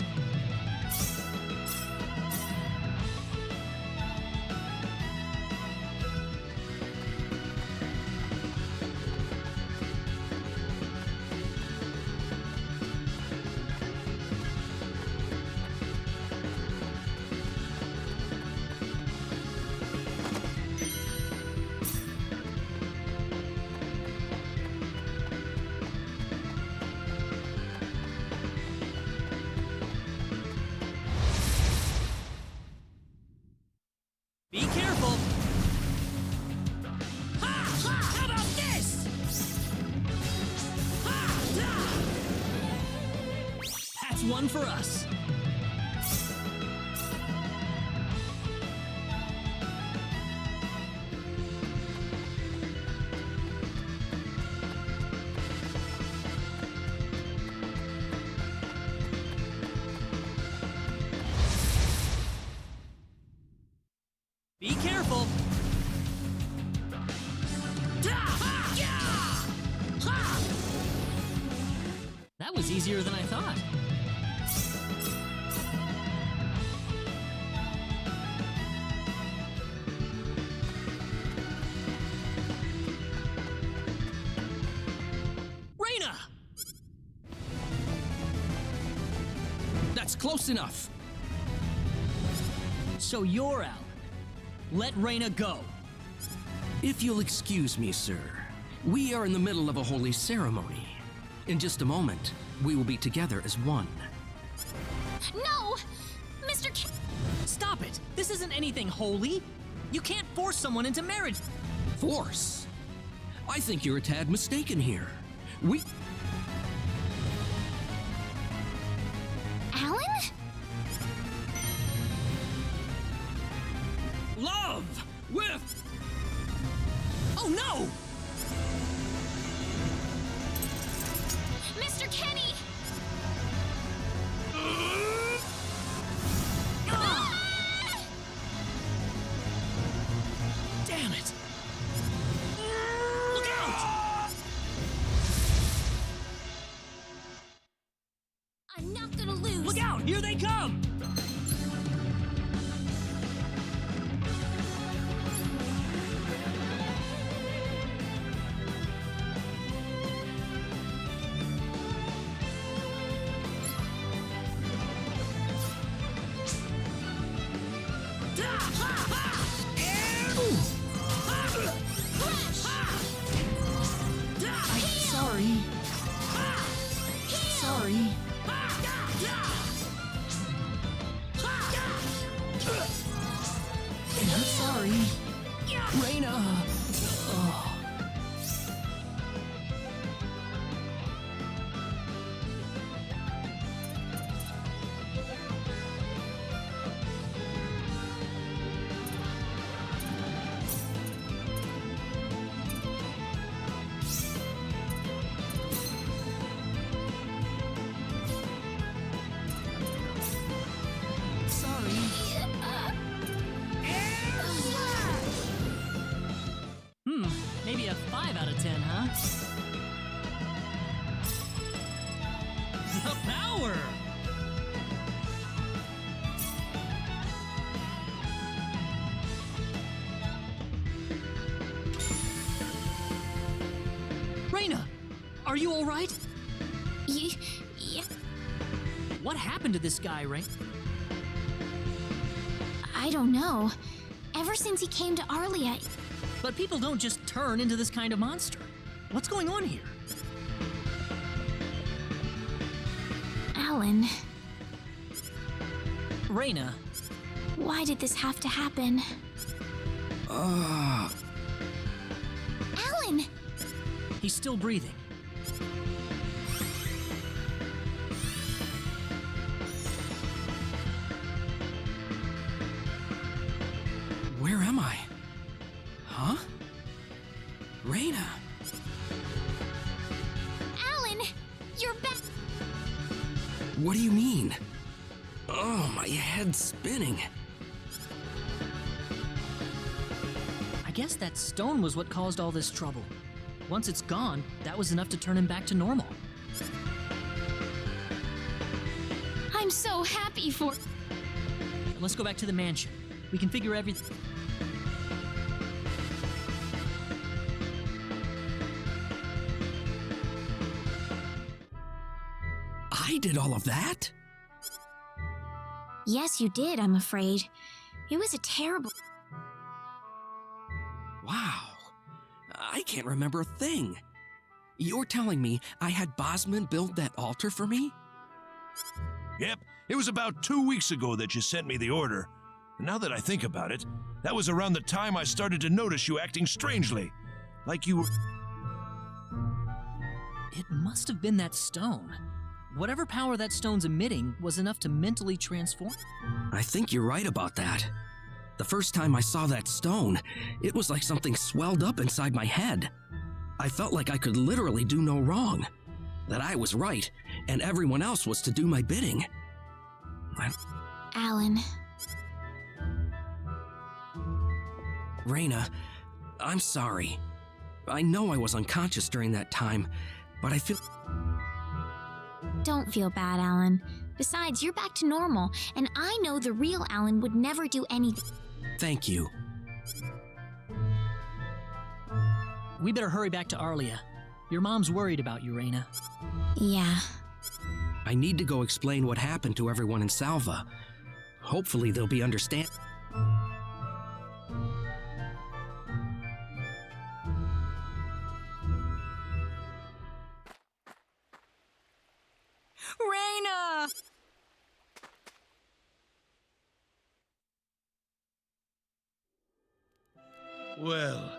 S2: Be careful! How about this? That's one for us. Be careful! That was easier than I thought. Reina!
S1: That's close enough.
S2: So you're out. Let Reina go.
S1: If you'll excuse me, sir, we are in the middle of a holy ceremony. In just a moment, we will be together as one.
S7: No! Mr. K.
S2: Stop it! This isn't anything holy. You can't force someone into marriage.
S1: Force? I think you're a tad mistaken here. We...
S7: Alan?
S1: Love! With...
S2: Oh no!
S7: Mr. Kenny!
S2: Damn it! Look out!
S7: I'm not gonna lose!
S2: Look out! Here they come! Reyna! Maybe a 5 out of 10, huh? The power! Reyna! Are you alright?
S7: Yeah.
S2: What happened to this guy, Reyna?
S7: I don't know. Ever since he came to Arlia,
S2: But people don't just turn into this kind of monster. What's going on here?
S7: Alan,
S2: Reyna,
S7: why did this have to happen? Alan!
S2: he's still breathing.
S1: Where am I? Huh? Reyna!
S7: Alan! You're back!
S1: What do you mean? Oh, my head's spinning.
S2: I guess that stone was what caused all this trouble. Once it's gone, that was enough to turn him back to normal.
S7: I'm so happy for...
S2: Let's go back to the mansion. We can figure everything.
S1: I did all of that?
S7: Yes, you did, I'm afraid. It was a terrible...
S1: Wow. I can't remember a thing. You're telling me I had Bosman build that altar for me?
S10: Yep, it was about 2 weeks ago that you sent me the order. And now that I think about it, that was around the time I started to notice you acting strangely. Like you were...
S2: It must have been that stone. Whatever power that stone's emitting was enough to mentally transform.
S1: I think you're right about that. The first time I saw that stone, it was like something swelled up inside my head. I felt like I could literally do no wrong. That I was right, and everyone else was to do my bidding.
S7: Alan,
S1: Reyna, I'm sorry. I know I was unconscious during that time, but I feel...
S7: don't feel bad, Alan. Besides, you're back to normal, and I know the real Alan would never do anything.
S1: Thank you.
S2: We better hurry back to Arlia. Your mom's worried about you, Reyna.
S7: Yeah.
S1: I need to go explain what happened to everyone in Salva. Hopefully they'll be understand.
S11: Reyna!
S6: Well,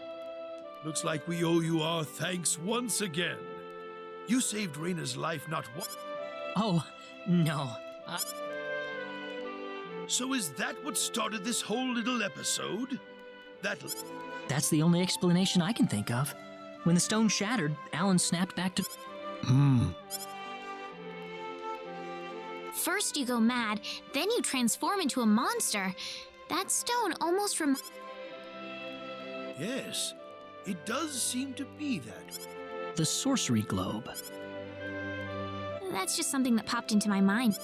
S6: looks like we owe you our thanks once again. You saved Reyna's life not once.
S2: Oh, no.
S6: So is that what started this whole little episode?
S2: That's the only explanation I can think of. When the stone shattered, Alan snapped back to...
S7: First you go mad, then you transform into a monster. That stone almost
S6: Yes, it does seem to be that.
S2: The sorcery globe.
S7: That's just something that popped into my mind.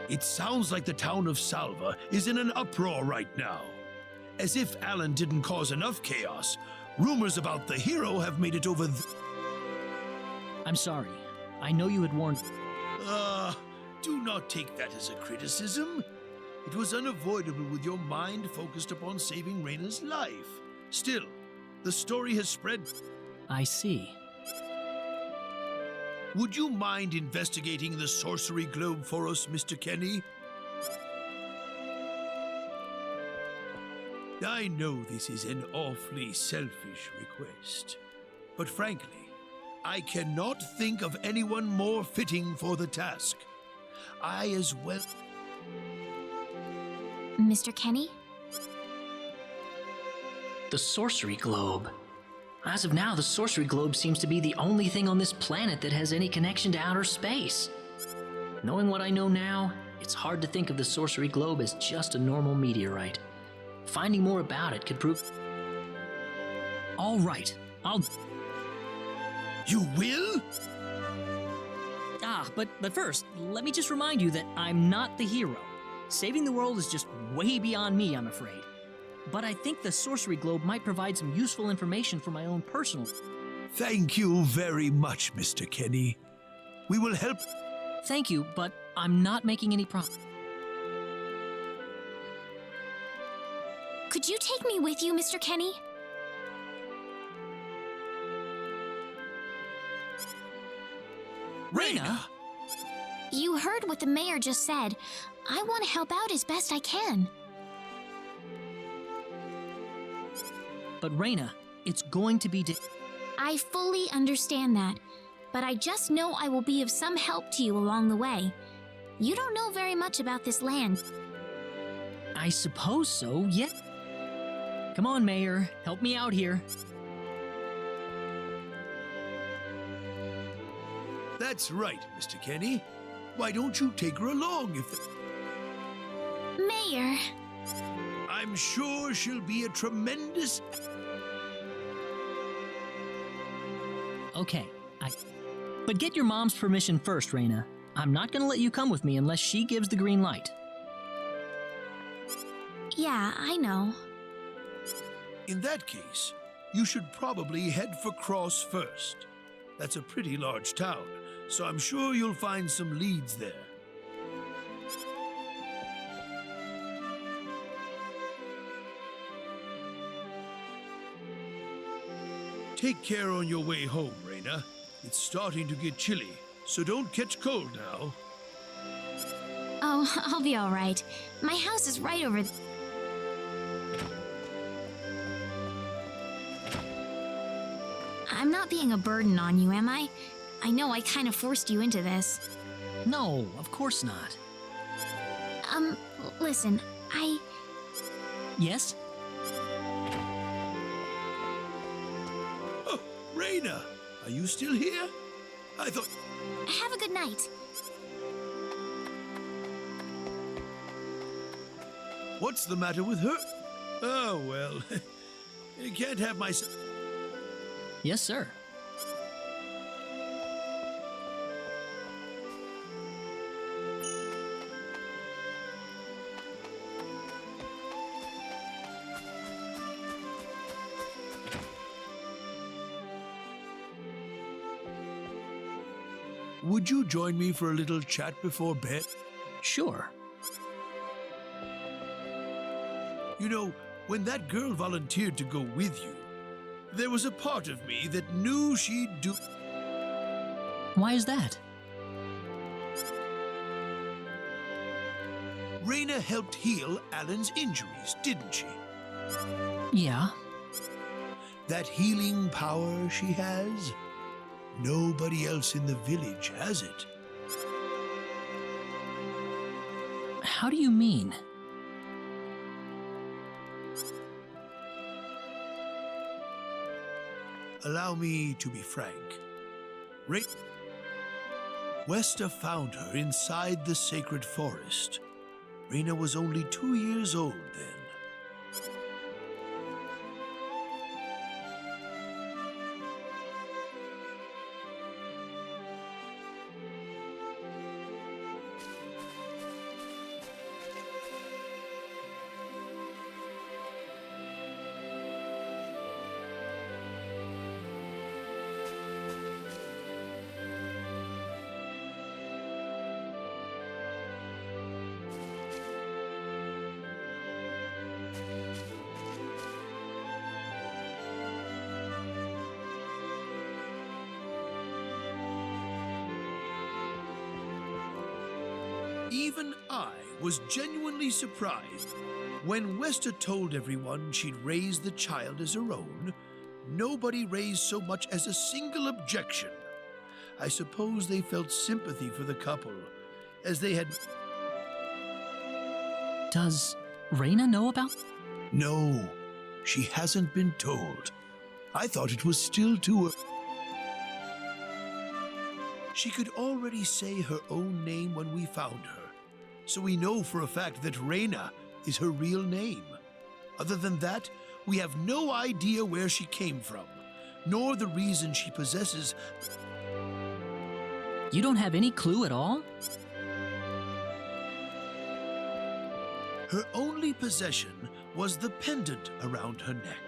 S6: It sounds like the town of Salva is in an uproar right now. As if Alan didn't cause enough chaos, rumors about the hero have made it over
S2: I'm sorry. I know you had warned...
S6: do not take that as a criticism. It was unavoidable with your mind focused upon saving Reyna's life. Still, the story has spread.
S2: I see.
S6: Would you mind investigating the sorcery globe for us, Mr. Kenny? I know this is an awfully selfish request, but frankly, I cannot think of anyone more fitting for the task. I as well...
S7: Mr. Kenny?
S2: The sorcery globe. As of now, the sorcery globe seems to be the only thing on this planet that has any connection to outer space. Knowing what I know now, it's hard to think of the sorcery globe as just a normal meteorite. Finding more about it could prove...
S1: All right, I'll...
S6: You will?
S2: But first, let me just remind you that I'm not the hero. Saving the world is just way beyond me, I'm afraid. But I think the sorcery globe might provide some useful information for my own personal...
S6: Thank you very much, Mr. Kenny. We will help...
S2: Thank you, but I'm not making any promises.
S7: Could you take me with you, Mr. Kenny?
S6: Raina!
S7: You heard what the mayor just said. I want to help out as best I can.
S2: But Raina, it's going to be...
S7: I fully understand that, but I just know I will be of some help to you along the way. You don't know very much about this land.
S2: I suppose so, yeah. Come on, Mayor, help me out here.
S6: That's right, Mr. Kenny. Why don't you take her along if...
S7: Mayor!
S6: I'm sure she'll be a tremendous...
S2: Okay, But get your mom's permission first, Raina. I'm not gonna let you come with me unless she gives the green light.
S7: Yeah, I know.
S6: In that case, you should probably head for Cross first. That's a pretty large town, so I'm sure you'll find some leads there. Take care on your way home, Raina. It's starting to get chilly, so don't catch cold now.
S7: Oh, I'll be all right. My house is right over... I'm not being a burden on you, am I? I know I kind of forced you into this.
S2: No, of course not.
S7: Listen,
S2: Yes?
S6: Oh, Raina, are you still here? I thought...
S7: Have a good night.
S6: What's the matter with her? Oh, well, you can't have my...
S2: Yes, sir.
S6: Would you join me for a little chat before bed?
S2: Sure.
S6: You know, when that girl volunteered to go with you, there was a part of me that knew she'd do...
S2: Why is that?
S6: Raina helped heal Alan's injuries, didn't she?
S2: Yeah.
S6: That healing power she has, nobody else in the village has it.
S2: How do you mean?
S6: Allow me to be frank. Westa found her inside the sacred forest. Raina was only 2 years old then. Even I was genuinely surprised. When Westa told everyone she'd raised the child as her own, nobody raised so much as a single objection. I suppose they felt sympathy for the couple, as they had...
S2: Does Raina know about?
S6: No, she hasn't been told. I thought it was still too... She could already say her own name when we found her, so we know for a fact that Raina is her real name. Other than that, we have no idea where she came from, nor the reason she possesses...
S2: You don't have any clue at all?
S6: Her only possession was the pendant around her neck.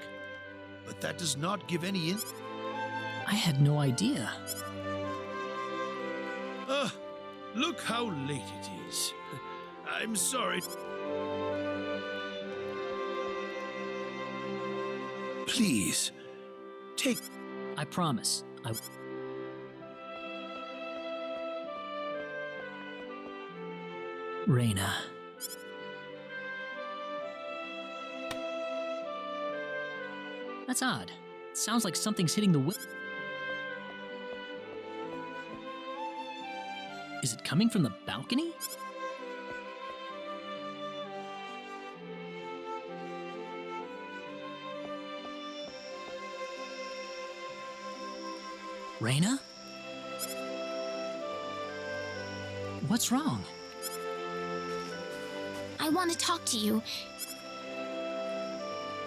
S6: But that does not give any
S2: I had no idea.
S6: Look how late it is. I'm sorry. Please, take...
S2: I promise. Raina. That's odd. Sounds like something's hitting the Is it coming from the balcony? Raina? What's wrong?
S7: I want to talk to you.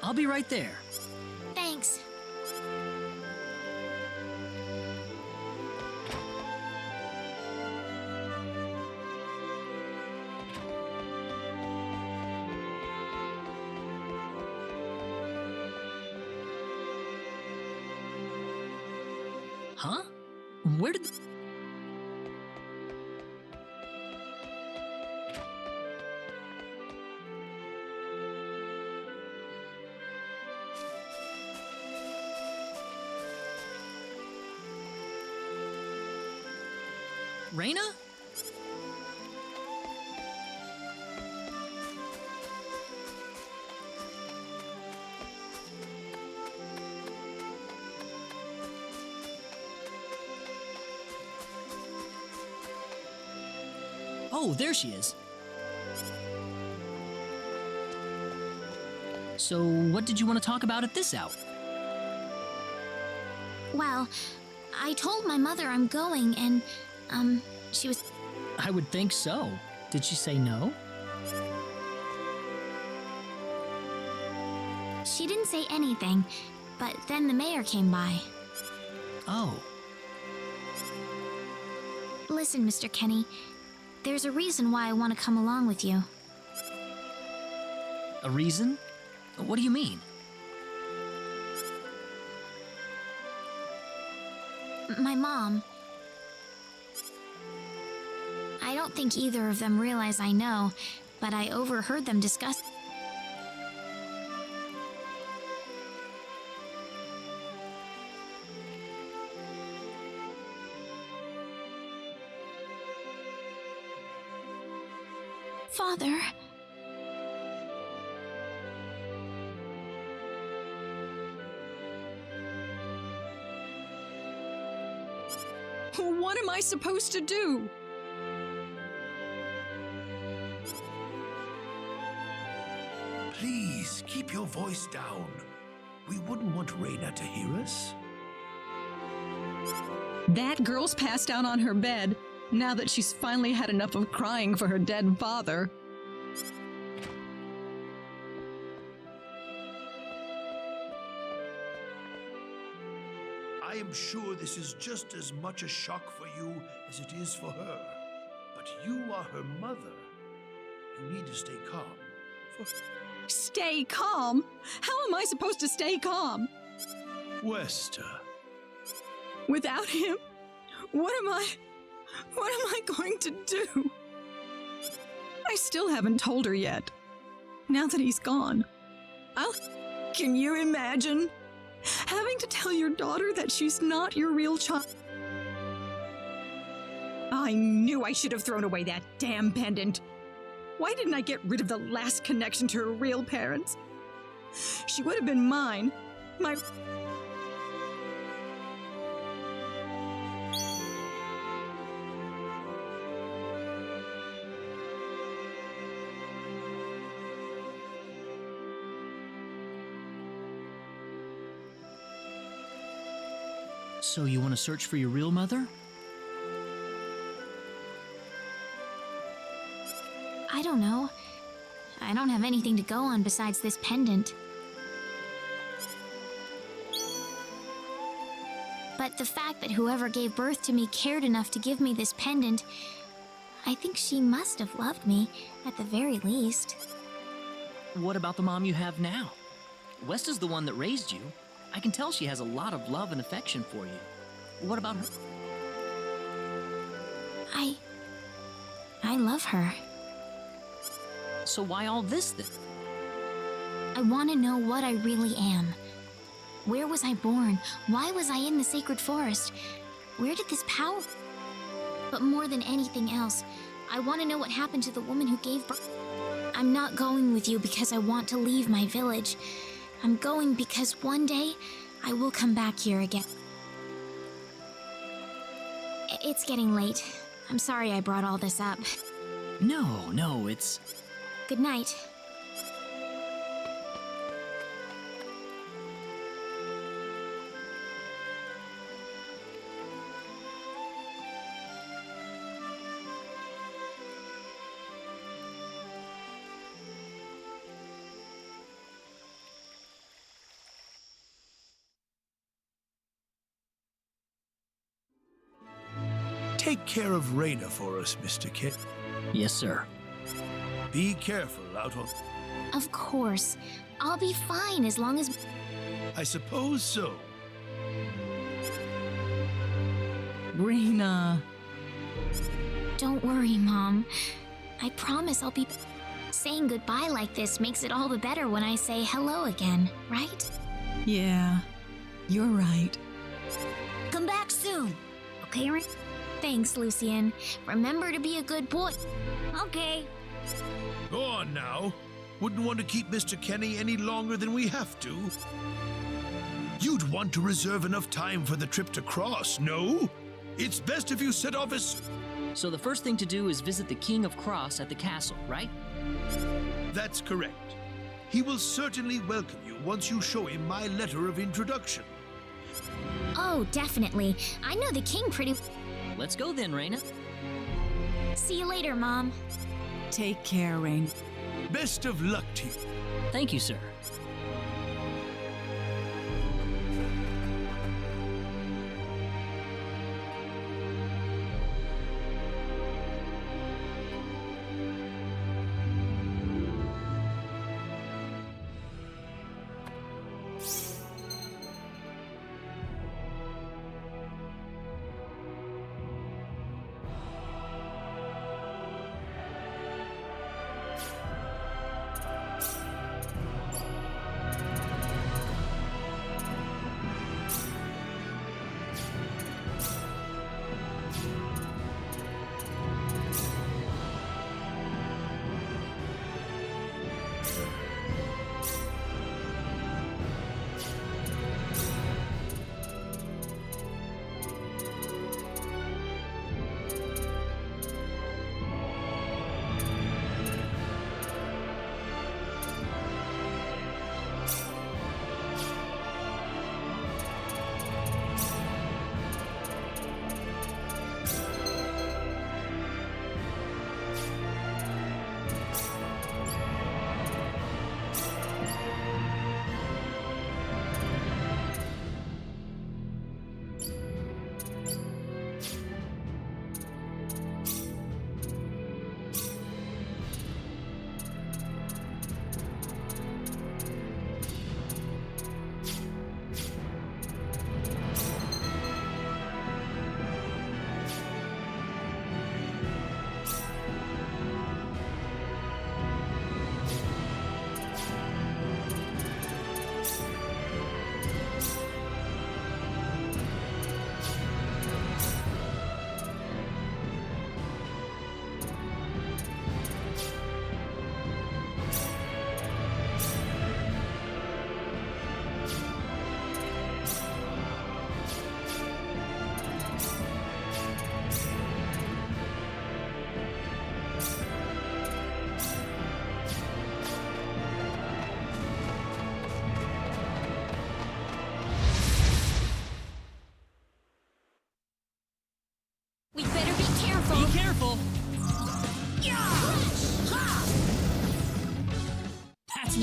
S2: I'll be right there.
S7: Thanks.
S2: Huh? Where did... Raina? Oh, there she is. So, what did you want to talk about at this hour?
S7: Well, I told my mother I'm going and, she was...
S2: I would think so. Did she say no?
S7: She didn't say anything, but then the mayor came by.
S2: Oh.
S7: Listen, Mr. Kenny, there's a reason why I want to come along with you.
S2: A reason? What do you mean?
S7: My mom. I don't think either of them realize I know, but I overheard them discuss... Father...
S8: What am I supposed to do?
S6: Please, keep your voice down. We wouldn't want Raina to hear us.
S8: That girl's passed out on her bed, now that she's finally had enough of crying for her dead father.
S6: I am sure this is just as much a shock for you as it is for her. But you are her mother. You need to stay calm.
S8: Stay calm? How am I supposed to stay calm?
S6: Westa.
S8: Without him? What am I going to do? I still haven't told her yet. Now that he's gone. Can you imagine? Having to tell your daughter that she's not your real child. I knew I should have thrown away that damn pendant.
S11: Why didn't I get rid of the last connection to her real parents? She would have been mine. My...
S2: So you want to search for your real mother?
S7: I don't know. I don't have anything to go on besides this pendant. But the fact that whoever gave birth to me cared enough to give me this pendant, I think she must have loved me, at the very least.
S2: What about the mom you have now? Westa's the one that raised you. I can tell she has a lot of love and affection for you. What about her?
S7: I love her.
S2: So why all this then?
S7: I want to know what I really am. Where was I born? Why was I in the sacred forest? Where did this power... But more than anything else, I want to know what happened to the woman who gave birth. I'm not going with you because I want to leave my village. I'm going because one day, I will come back here again. It's getting late. I'm sorry I brought all this up.
S2: No, it's...
S7: Good night.
S6: Take care of Raina for us, Mr. Kit.
S2: Yes, sir.
S6: Be careful out on...
S7: Of course. I'll be fine as long as...
S6: I suppose so.
S8: Raina.
S7: Don't worry, Mom. I promise I'll be... Saying goodbye like this makes it all the better when I say hello again, right?
S8: Yeah, you're right.
S9: Come back soon. Okay, Raina?
S7: Thanks, Lucian. Remember to be a good boy.
S9: Okay.
S6: Go on now. Wouldn't want to keep Mr. Kenny any longer than we have to. You'd want to reserve enough time for the trip to Cross, no? It's best if you set off as...
S2: So the first thing to do is visit the King of Cross at the castle, right?
S6: That's correct. He will certainly welcome you once you show him my letter of introduction.
S7: Oh, definitely. I know the king pretty...
S2: Let's go then, Raina.
S7: See you later, Mom.
S8: Take care, Raina.
S6: Best of luck to you.
S2: Thank you, sir.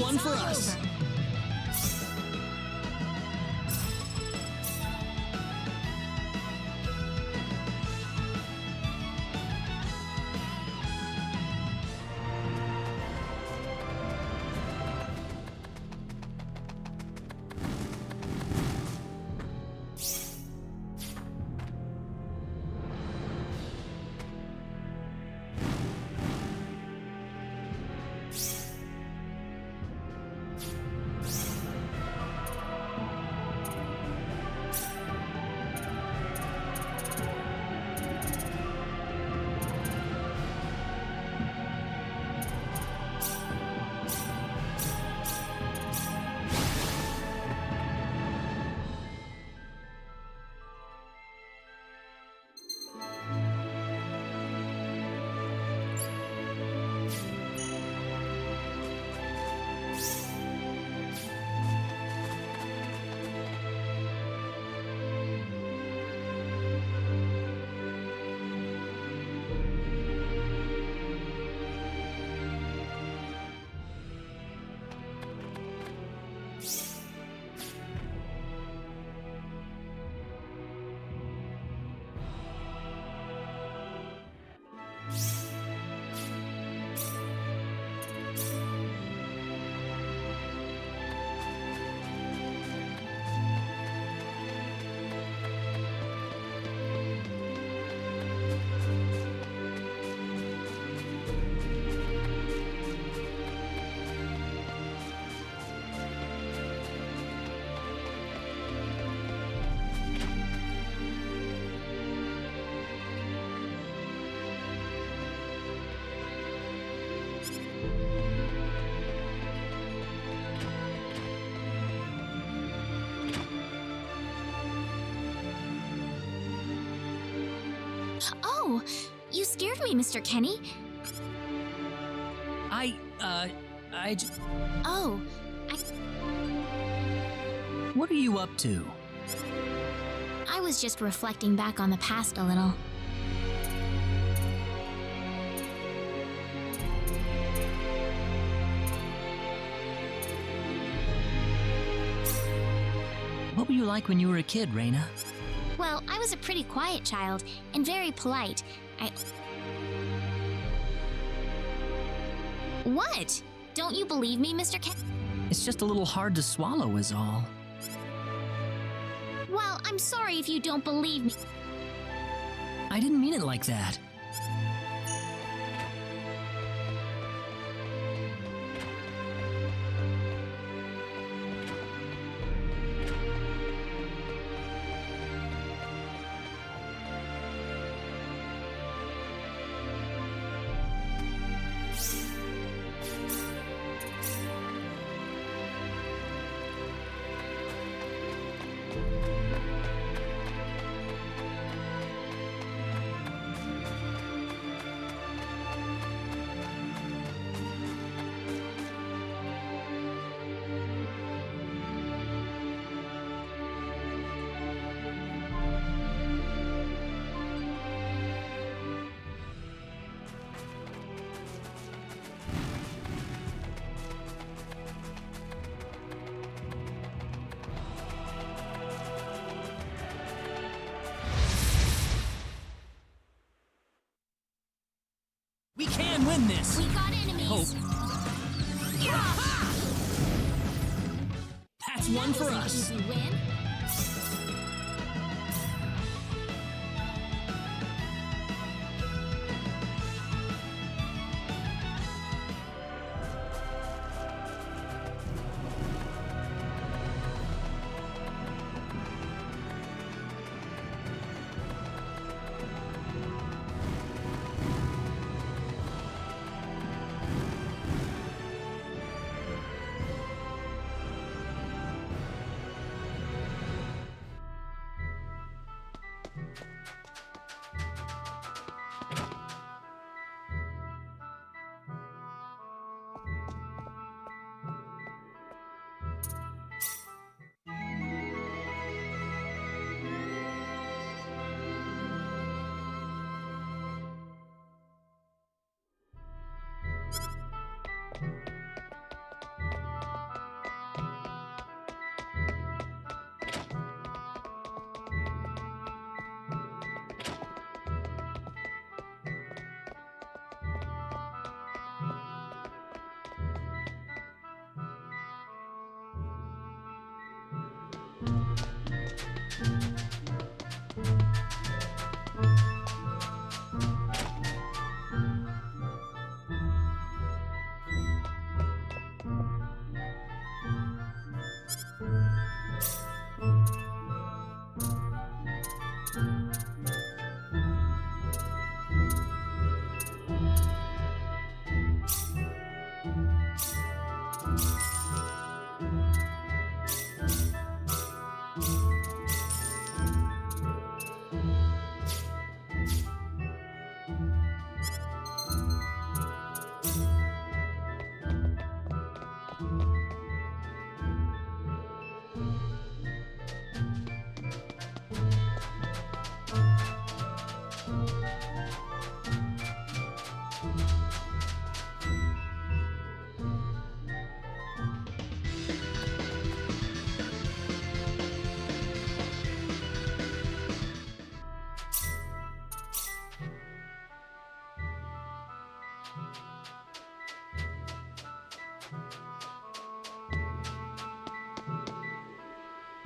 S2: one for us.
S7: Oh, you scared me, Mr. Kenny. Oh,
S2: What are you up to?
S7: I was just reflecting back on the past a little.
S2: What were you like when you were a kid, Reina?
S7: Well, I was a pretty quiet child and very polite. What? Don't you believe me, Mr. Kenny?
S2: It's just a little hard to swallow is all.
S7: Well, I'm sorry if you don't believe me.
S2: I didn't mean it like that. We can win this!
S7: We got enemies!
S2: Hope. That's one for us!
S7: Easy win.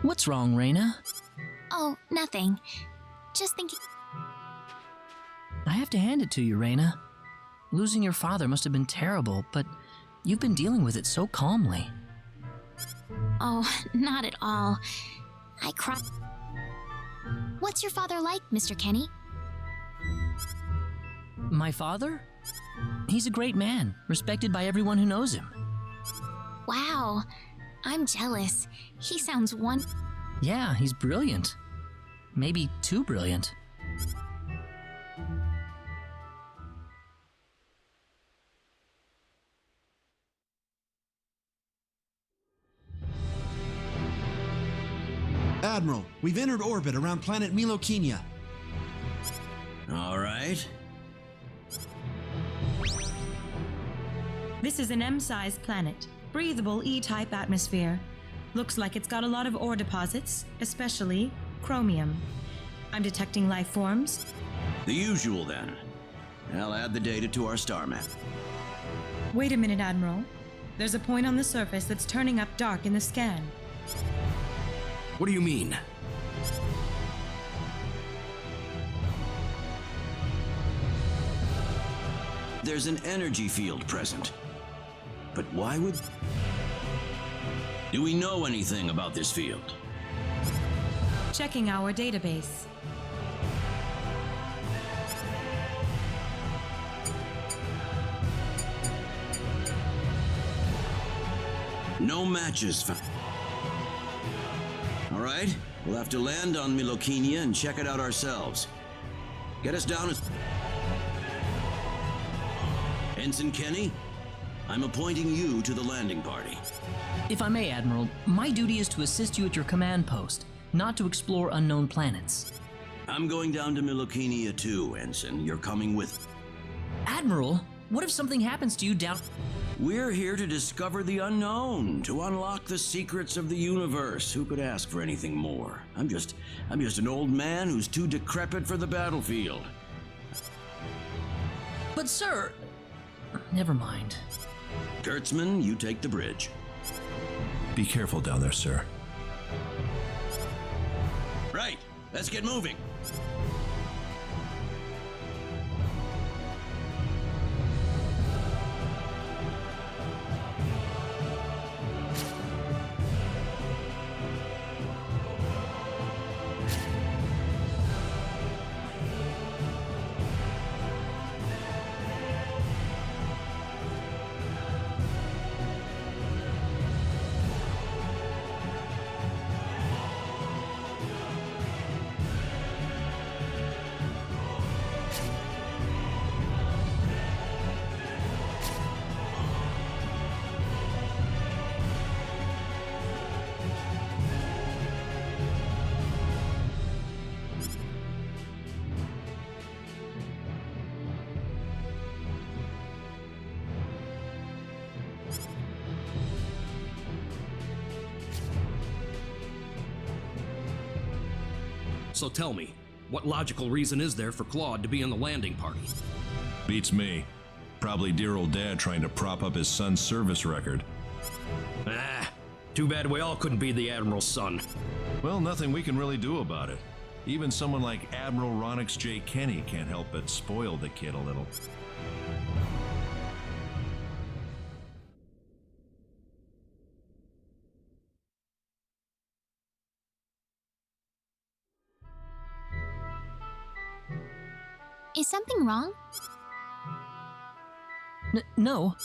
S2: What's wrong, Reina?
S7: Oh, nothing. Just thinking.
S2: I have to hand it to you, Reina. Losing your father must have been terrible, but you've been dealing with it so calmly.
S7: Oh, not at all. I cried. What's your father like, Mr. Kenny?
S2: My father? He's a great man, respected by everyone who knows him.
S7: Wow, I'm jealous. He sounds
S2: Yeah, he's brilliant. Maybe too brilliant.
S12: Admiral, we've entered orbit around planet Milokenia.
S3: All right.
S13: This is an M-sized planet. Breathable E-type atmosphere. Looks like it's got a lot of ore deposits, especially chromium. I'm detecting life forms.
S3: The usual, then. I'll add the data to our star map.
S13: Wait a minute, Admiral. There's a point on the surface that's turning up dark in the scan.
S1: What do you mean?
S3: There's an energy field present. But why would... Do we know anything about this field?
S13: Checking our database.
S3: No matches found. All right, we'll have to land on Milokenia and check it out ourselves. Get us down as... Ensign Kenny, I'm appointing you to the landing party.
S2: If I may, Admiral, my duty is to assist you at your command post, not to explore unknown planets.
S3: I'm going down to Milokenia too, Ensign. You're coming with...
S2: Admiral, what if something happens to you down...
S3: We're here to discover the unknown, to unlock the secrets of the universe. Who could ask for anything more? I'm just an old man who's too decrepit for the battlefield.
S2: But sir... Never mind.
S3: Kurtzman, you take the bridge.
S10: Be careful down there, sir.
S3: Right, let's get moving.
S1: So tell me, what logical reason is there for Claude to be in the landing party?
S10: Beats me. Probably dear old dad trying to prop up his son's service record.
S1: Ah, too bad we all couldn't be the Admiral's son.
S10: Well, nothing we can really do about it. Even someone like Admiral Ronix J. Kenny can't help but spoil the kid a little.
S7: Is something wrong?
S2: No.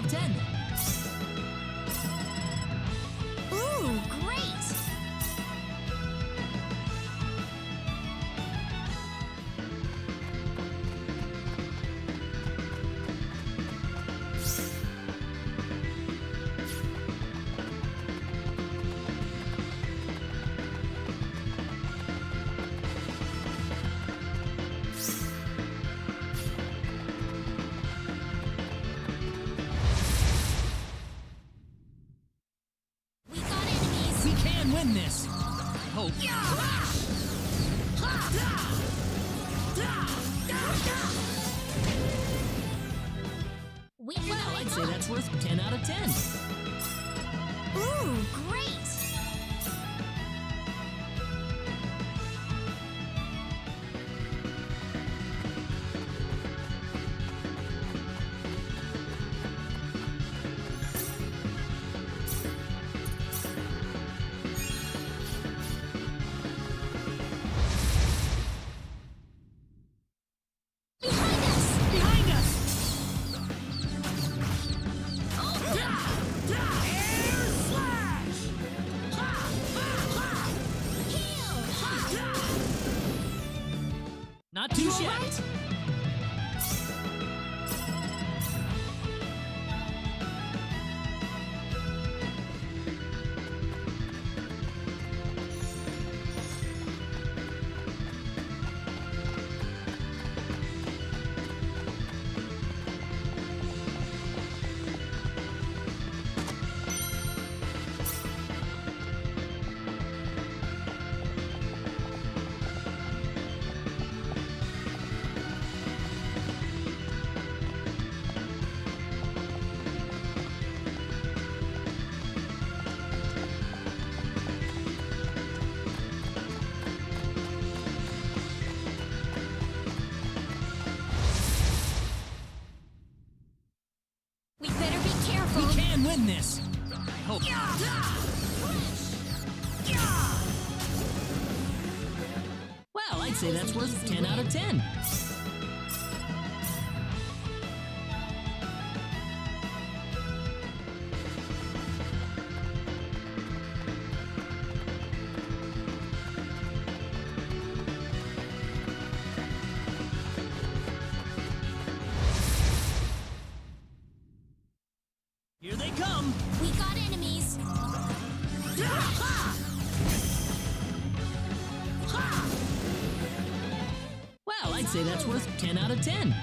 S2: of 10.
S7: Ooh, great! We got enemies!
S2: We can win this! I hope.
S7: We
S2: Well,
S7: got
S2: I'd say that's worth 10 out of 10.
S7: Ooh, great!
S2: Behind us! Not too shabby.
S7: We better be careful!
S2: We can win this! I hope. Well, I'd say that's worth 10 out of 10. Here they come!
S7: We got enemies!
S2: Well, I'd say that's worth 10 out of 10.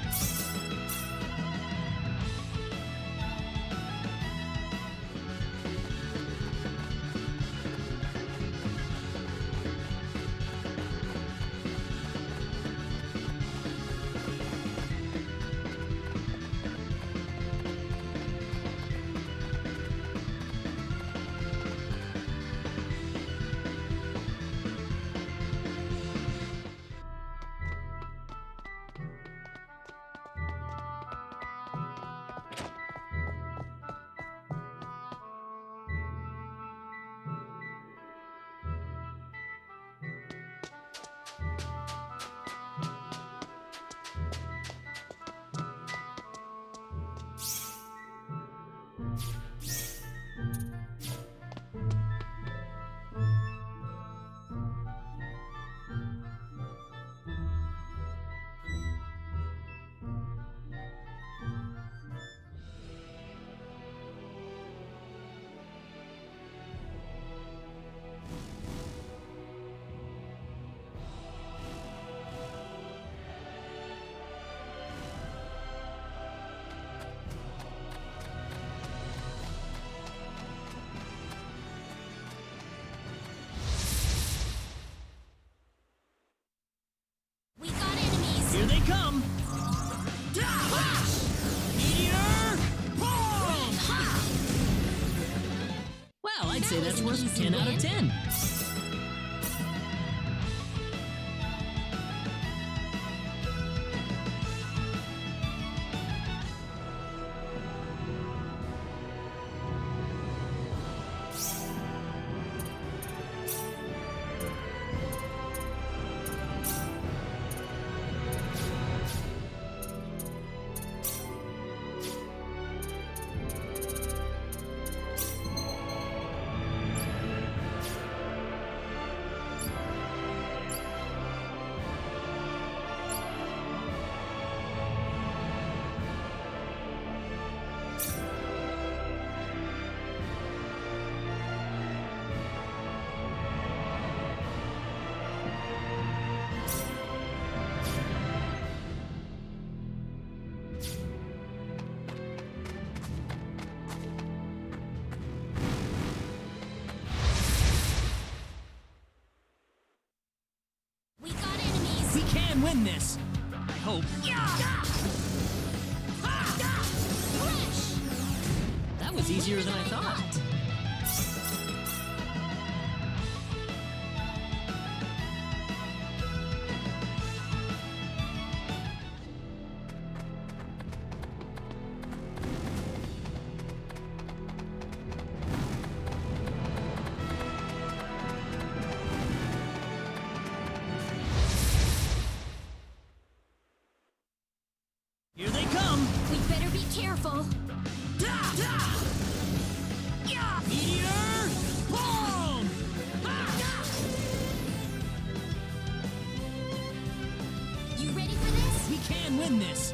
S2: Here they come! Meteor! Well, I'd say that's worth 10 out of 10. win this! I hope. That was easier than I thought. Here they come!
S7: We better be careful.
S2: Meteor! Boom!
S7: You ready for this?
S2: We can win this!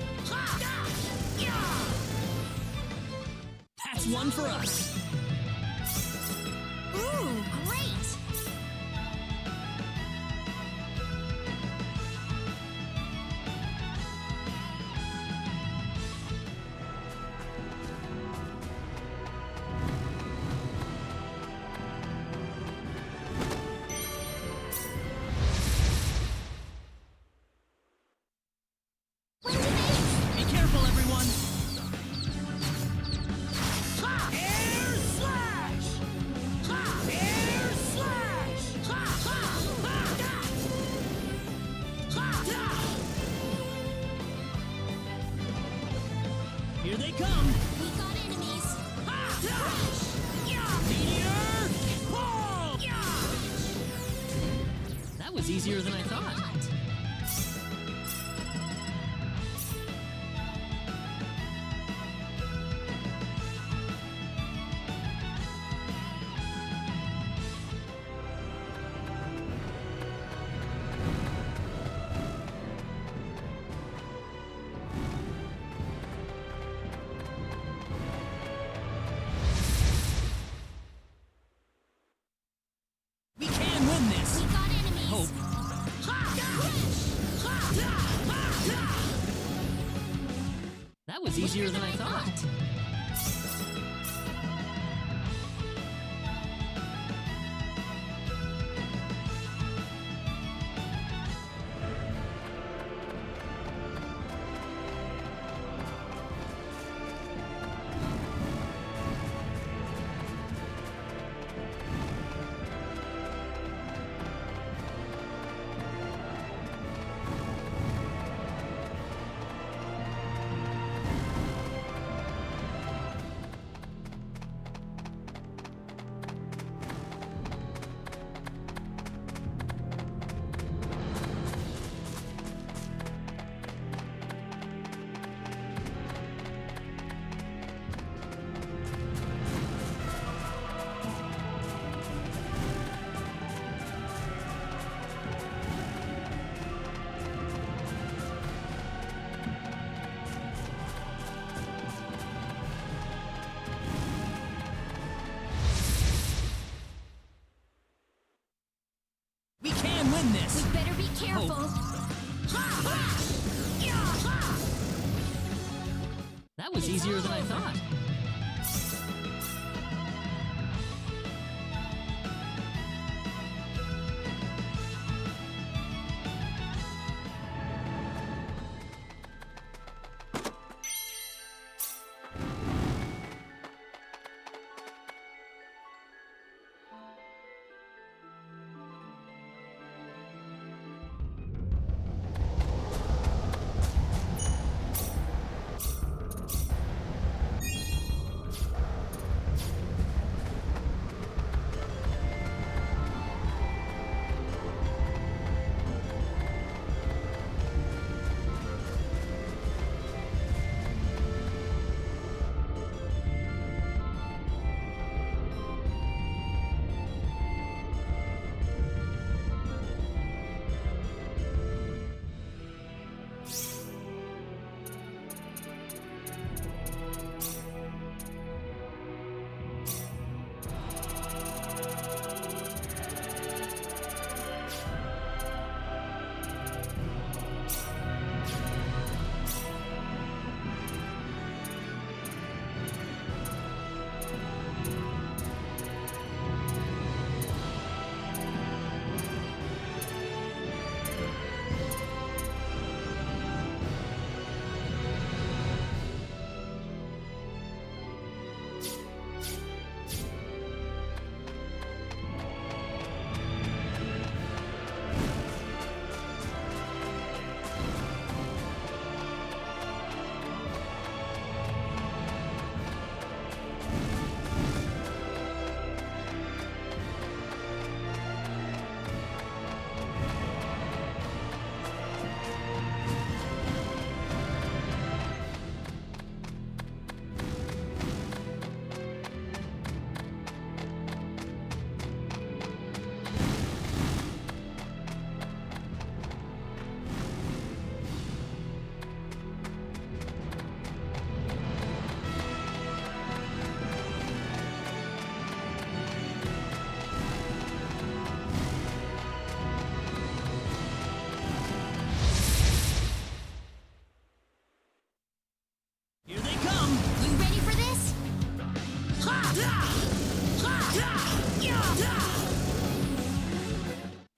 S2: That's one for us!
S7: Ooh, great!
S2: Be careful, everyone!
S6: Air slash! Air slash!
S2: Here they come!
S7: We got enemies.
S2: Meteor! Boom! That was easier than I thought. We can win this!
S7: We got enemies.
S2: Hope. That was easier than I thought. We can win this!
S7: We better be careful.
S2: That was easier than I thought.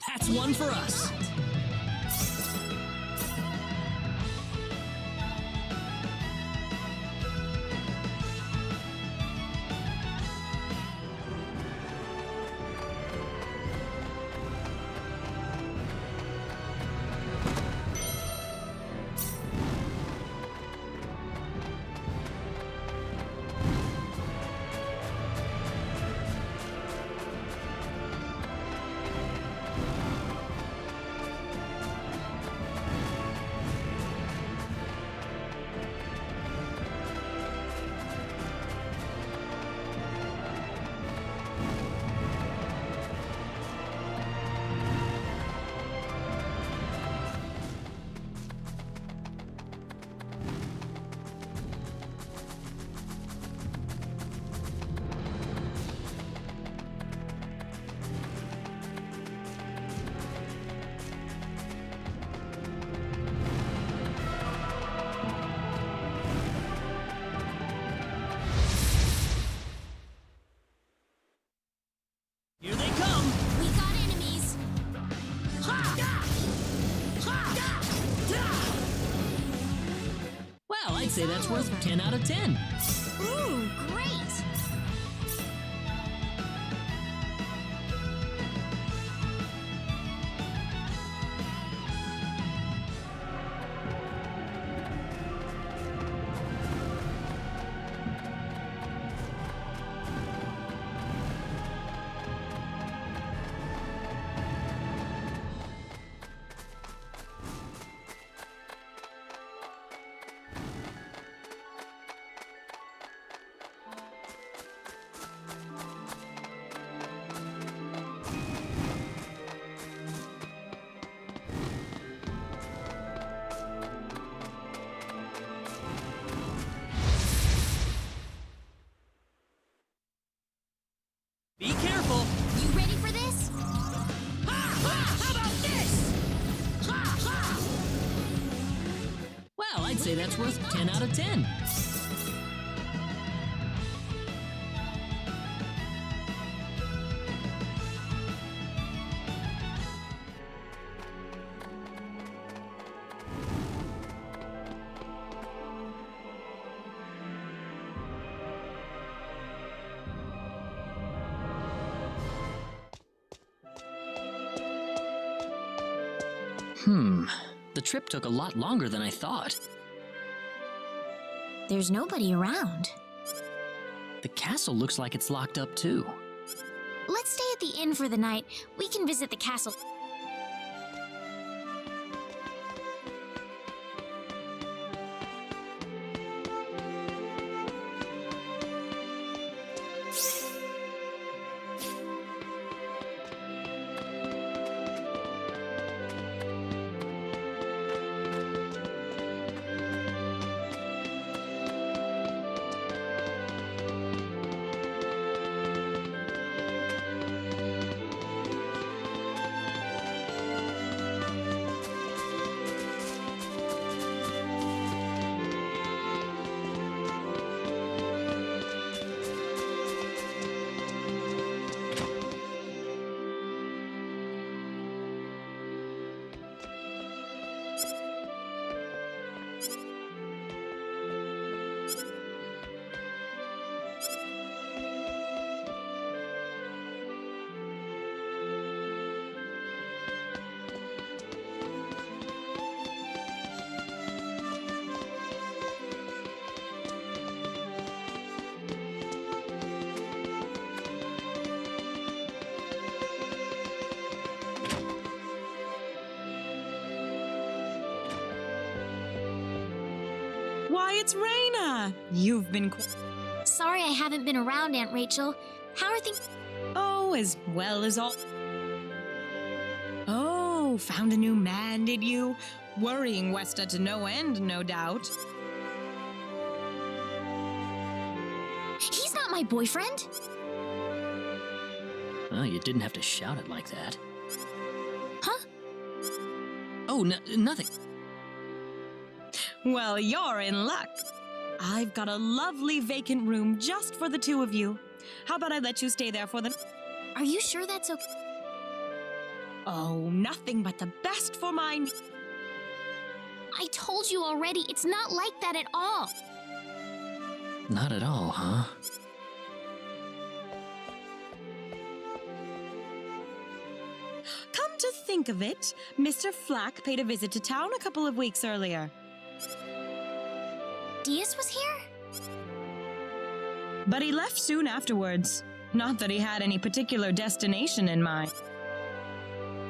S2: That's one for us. Here they come!
S7: We got enemies!
S2: Well, I'd say that's worth 10 out of 10.
S7: Ooh, great!
S2: Be careful!
S7: You ready for this?
S2: How about this? Well, I'd say that's worth 10 out of 10. The trip took a lot longer than I thought.
S7: There's nobody around.
S2: The castle looks like it's locked up too.
S7: Let's stay at the inn for the night. We can visit the castle.
S11: Why, it's Raina! You've been
S7: Sorry I haven't been around, Aunt Rachel. How are things?
S13: Oh, as well as all. Oh, found a new man, did you? Worrying Westa to no end, no doubt.
S7: He's not my boyfriend.
S2: Well, you didn't have to shout it like that.
S7: Huh?
S2: Oh, nothing.
S13: Well, you're in luck. I've got a lovely vacant room just for the two of you. How about I let you stay there for the...
S7: Are you sure that's okay?
S13: Oh, nothing but the best for my...
S7: I told you already, it's not like that at all.
S2: Not at all, huh?
S13: Come to think of it, Mr. Flack paid a visit to town a couple of weeks earlier.
S7: Diaz was here?
S13: But he left soon afterwards. Not that he had any particular destination in mind.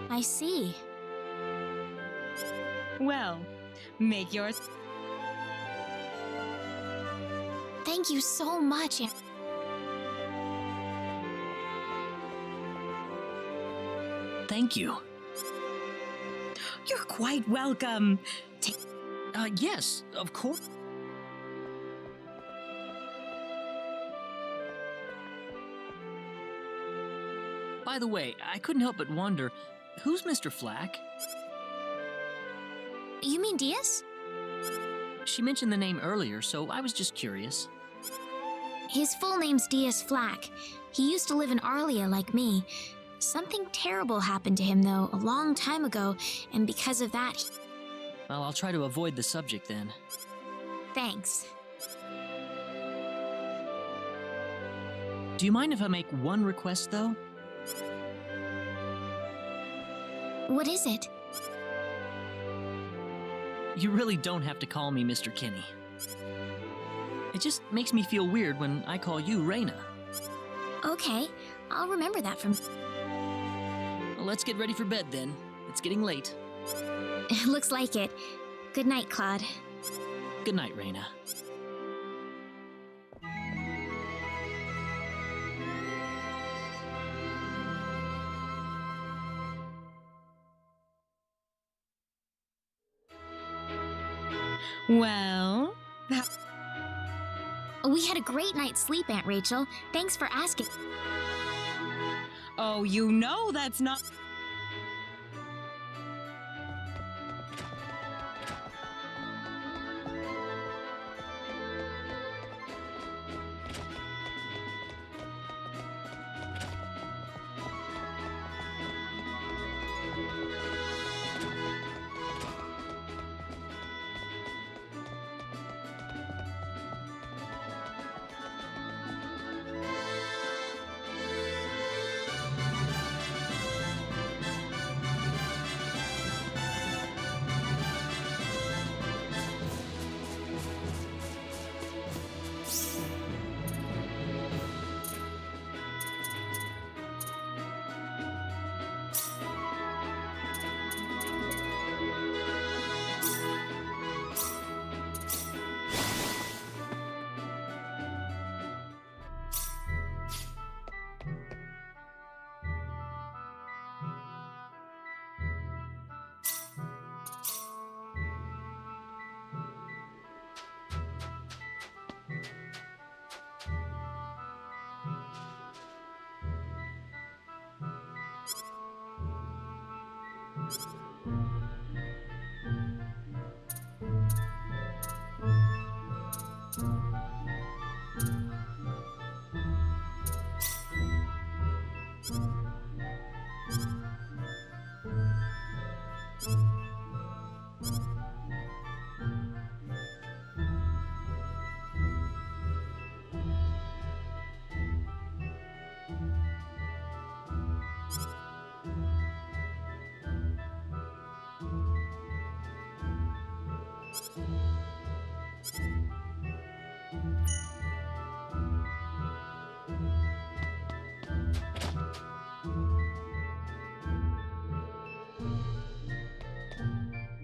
S7: I see.
S13: Well, make yours.
S7: Thank you so much.
S2: Thank you.
S13: You're quite welcome.
S2: Yes, of course. By the way, I couldn't help but wonder, who's Mr. Flack?
S7: You mean Diaz?
S2: She mentioned the name earlier, so I was just curious.
S7: His full name's Diaz Flack. He used to live in Arlia like me. Something terrible happened to him, though, a long time ago, and because of that...
S2: Well, I'll try to avoid the subject then.
S7: Thanks.
S2: Do you mind if I make one request, though?
S7: What is it?
S2: You really don't have to call me Mr. Kenny. It just makes me feel weird when I call you Reina.
S7: Okay, I'll remember that from...
S2: Well, let's get ready for bed then. It's getting late.
S7: Looks like it. Good night, Claude.
S2: Good night, Reina.
S13: Well...
S7: We had a great night's sleep, Aunt Rachel. Thanks for asking.
S13: Oh, you know that's not...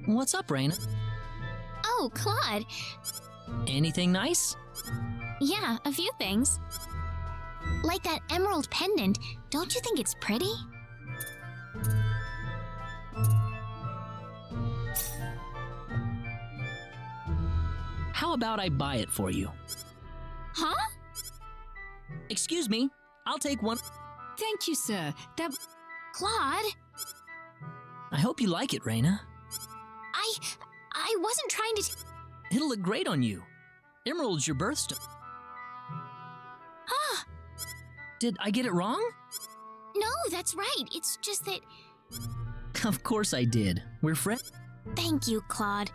S2: What's up, Reina?
S7: Oh, Claude.
S2: Anything nice?
S7: Yeah, a few things. Like that emerald pendant. Don't you think it's pretty?
S2: How about I buy it for you?
S7: Huh?
S2: Excuse me, I'll take one.
S8: Thank you, sir. That...
S7: Claude?
S2: I hope you like it, Reina.
S7: I wasn't trying to...
S2: It'll look great on you. Emerald's your birthstone.
S7: Ah!
S2: Did I get it wrong?
S7: No, that's right. It's just that...
S2: Of course I did. We're friends.
S7: Thank you, Claude.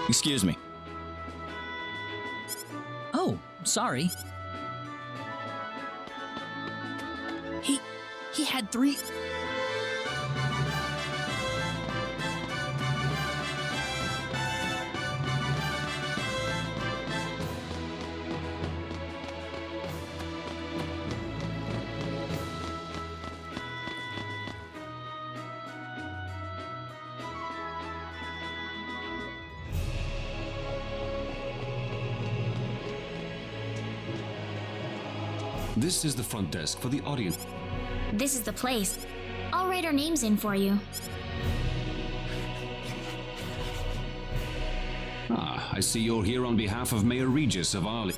S14: Excuse me.
S2: Oh, sorry. He had 3...
S14: This is the front desk for the audience.
S7: This is the place. I'll write our names in for you.
S14: Ah, I see you're here on behalf of Mayor Regis of Arley.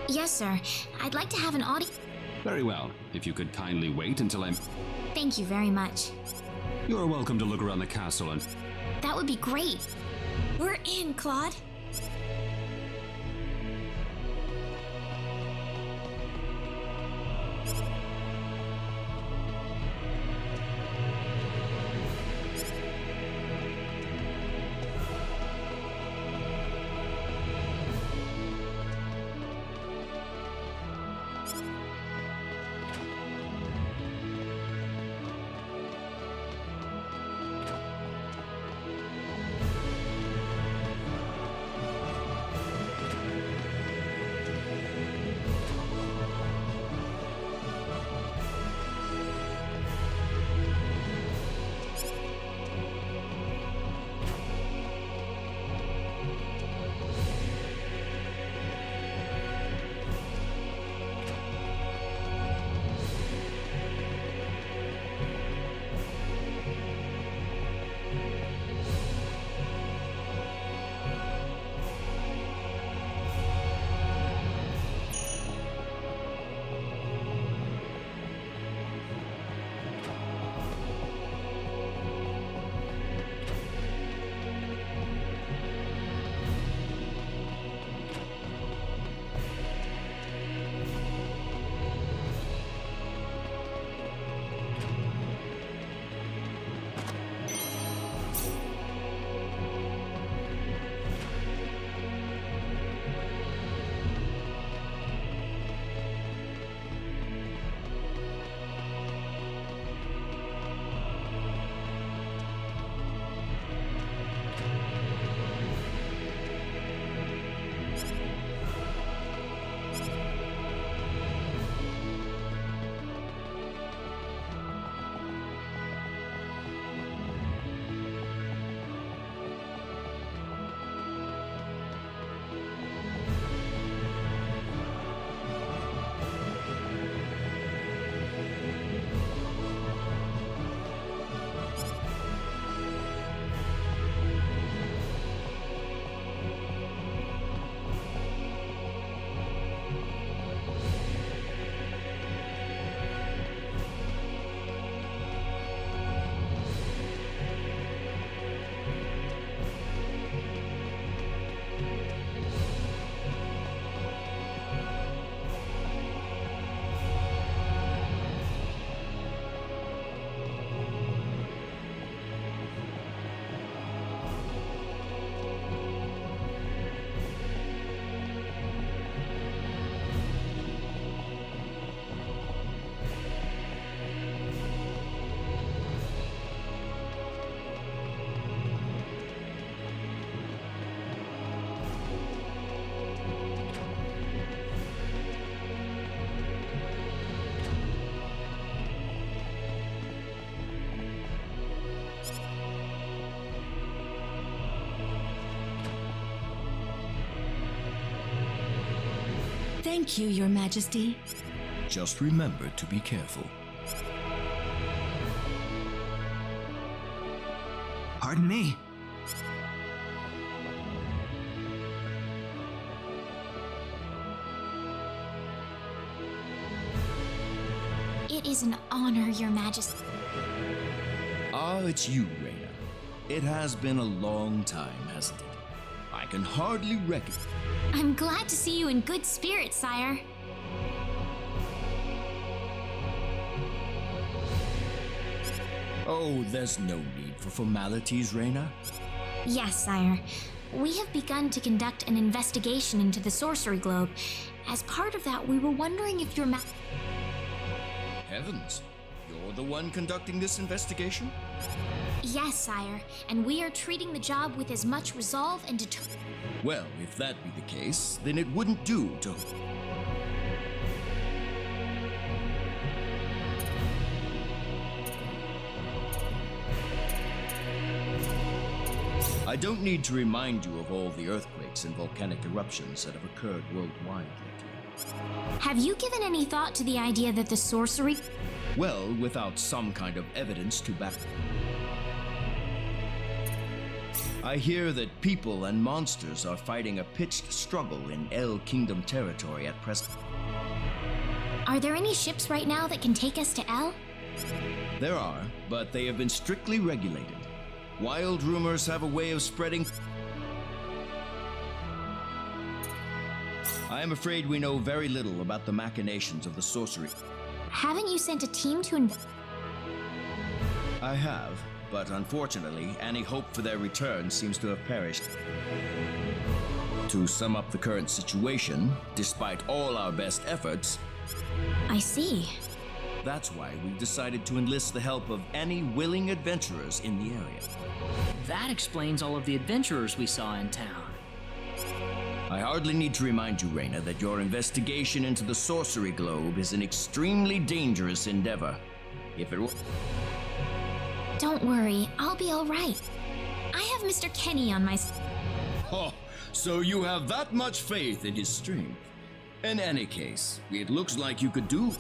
S7: Yes, sir. I'd like to have an audience.
S14: Very well. If you could kindly wait until I'm...
S7: Thank you very much.
S14: You're welcome to look around the castle and...
S7: That would be great. We're in, Claude.
S15: Thank you, Your Majesty.
S16: Just remember to be careful.
S17: Pardon me.
S7: It is an honor, Your Majesty.
S16: Ah, it's you, Reyna. It has been a long time, hasn't it? I can hardly recognize.
S7: I'm glad to see you in good spirits, sire.
S16: Oh, there's no need for formalities, Reyna.
S7: Yes, sire. We have begun to conduct an investigation into the sorcery globe. As part of that, we were wondering if your
S16: Heavens, you're the one conducting this investigation?
S7: Yes, sire, and we are treating the job with as much resolve and determination.
S16: Well, if that be the case, then it wouldn't do to... I don't need to remind you of all the earthquakes and volcanic eruptions that have occurred worldwide lately.
S7: Have you given any thought to the idea that the sorcery...
S16: Well, without some kind of evidence to back... I hear that people and monsters are fighting a pitched struggle in El Kingdom territory at present.
S7: Are there any ships right now that can take us to El?
S16: There are, but they have been strictly regulated. Wild rumors have a way of spreading. I am afraid we know very little about the machinations of the sorcery.
S7: Haven't you sent a team to
S16: I have, but unfortunately, any hope for their return seems to have perished. To sum up the current situation, despite all our best efforts...
S7: I see.
S16: That's why we've decided to enlist the help of any willing adventurers in the area.
S2: That explains all of the adventurers we saw in town.
S16: I hardly need to remind you, Reyna, that your investigation into the sorcery globe is an extremely dangerous endeavor. If it were...
S7: Don't worry, I'll be all right. I have Mr. Kenny on my...
S16: Oh, so you have that much faith in his strength. In any case, it looks like you could do...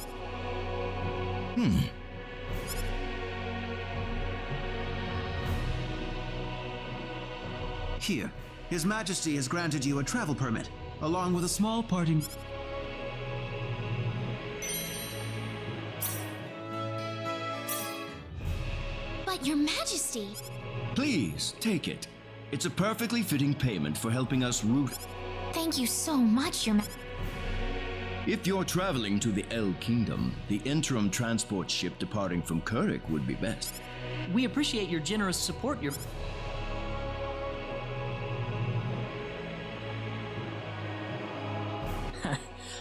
S12: Here, His Majesty has granted you a travel permit, along with a small parting...
S7: But Your Majesty...
S16: Please, take it. It's a perfectly fitting payment for helping us route...
S7: Thank you so much, Your Majesty.
S16: If you're traveling to the El Kingdom, the interim transport ship departing from Kurik would be best.
S2: We appreciate your generous support, Your...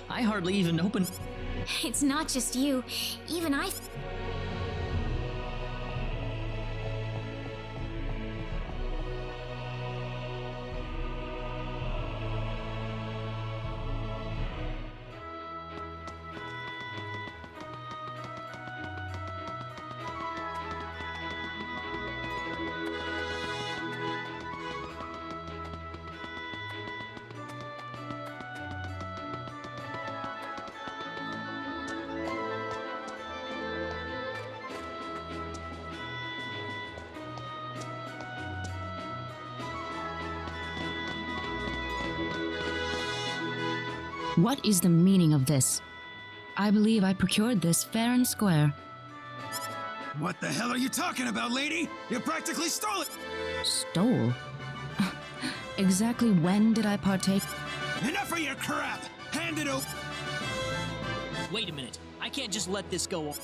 S2: I hardly even opened...
S7: It's not just you. Even I...
S17: What is the meaning of this? I believe I procured this fair and square.
S18: What the hell are you talking about, lady? You practically stole it!
S17: Stole? Exactly when did I partake?
S18: Enough of your crap! Hand it over!
S2: Wait a minute. I can't just let this go on.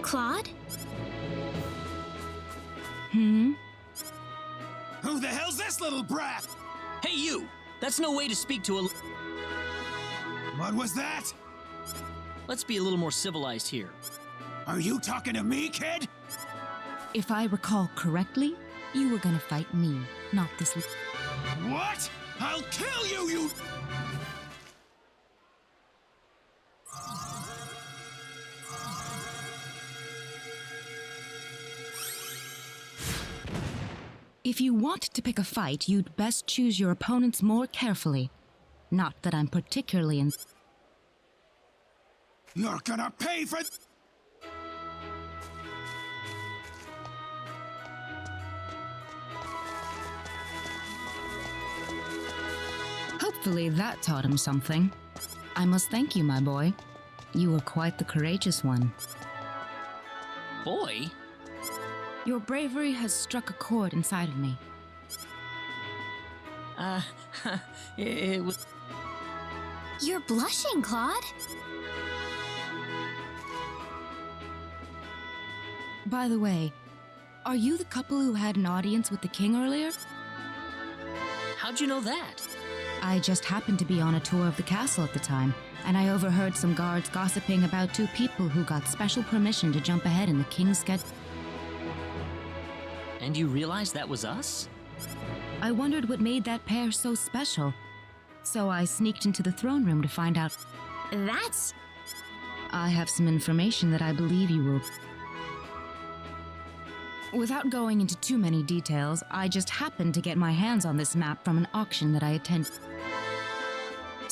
S7: Claude?
S18: Who the hell's this little brat?
S2: Hey, you! That's no way to speak to a...
S18: What was that?
S2: Let's be a little more civilized here.
S18: Are you talking to me, kid?
S17: If I recall correctly, you were gonna fight me, not this...
S18: What? I'll kill you, you...
S17: If you want to pick a fight, you'd best choose your opponents more carefully. Not that I'm particularly in...
S18: You're gonna pay for...
S17: Hopefully that taught him something. I must thank you, my boy. You were quite the courageous one.
S2: Boy?
S17: Your bravery has struck a chord inside of me.
S2: It was...
S7: You're blushing, Claude.
S17: By the way, are you the couple who had an audience with the king earlier?
S2: How'd you know that?
S17: I just happened to be on a tour of the castle at the time, and I overheard some guards gossiping about two people who got special permission to jump ahead in the king's schedule.
S2: And you realized that was us?
S17: I wondered what made that pair so special. So I sneaked into the throne room to find out.
S7: That's...
S17: I have some information that I believe you will... Without going into too many details, I just happened to get my hands on this map from an auction that I attended.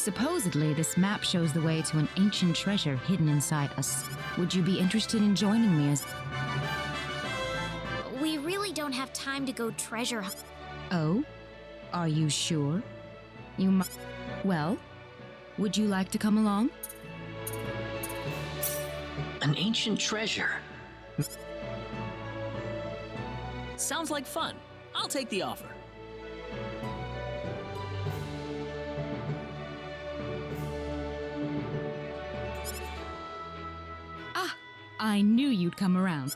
S17: Supposedly, this map shows the way to an ancient treasure hidden inside us. Would you be interested in joining me as...
S7: We really don't have time to go treasure.
S17: Oh? Are you sure? You might... Well, would you like to come along?
S2: An ancient treasure. Sounds like fun. I'll take the offer.
S17: Ah, I knew you'd come around.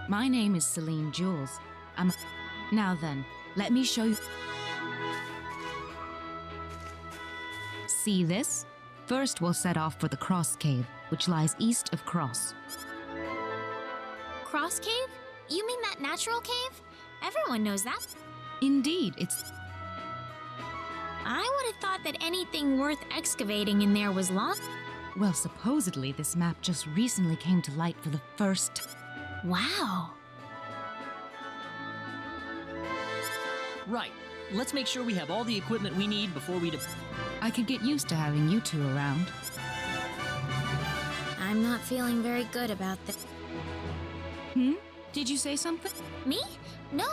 S17: My name is Celine Jules. Now then, let me show you... See this? First, we'll set off for the Cross Cave, which lies east of Cross.
S7: Cross Cave? You mean that natural cave? Everyone knows that.
S17: Indeed, it's...
S7: I would have thought that anything worth excavating in there was lost.
S17: Well, supposedly this map just recently came to light for the first time.
S7: Wow.
S2: Right. Let's make sure we have all the equipment we need before we
S17: I could get used to having you two around.
S7: I'm not feeling very good about this.
S17: Did you say something?
S7: Me? No.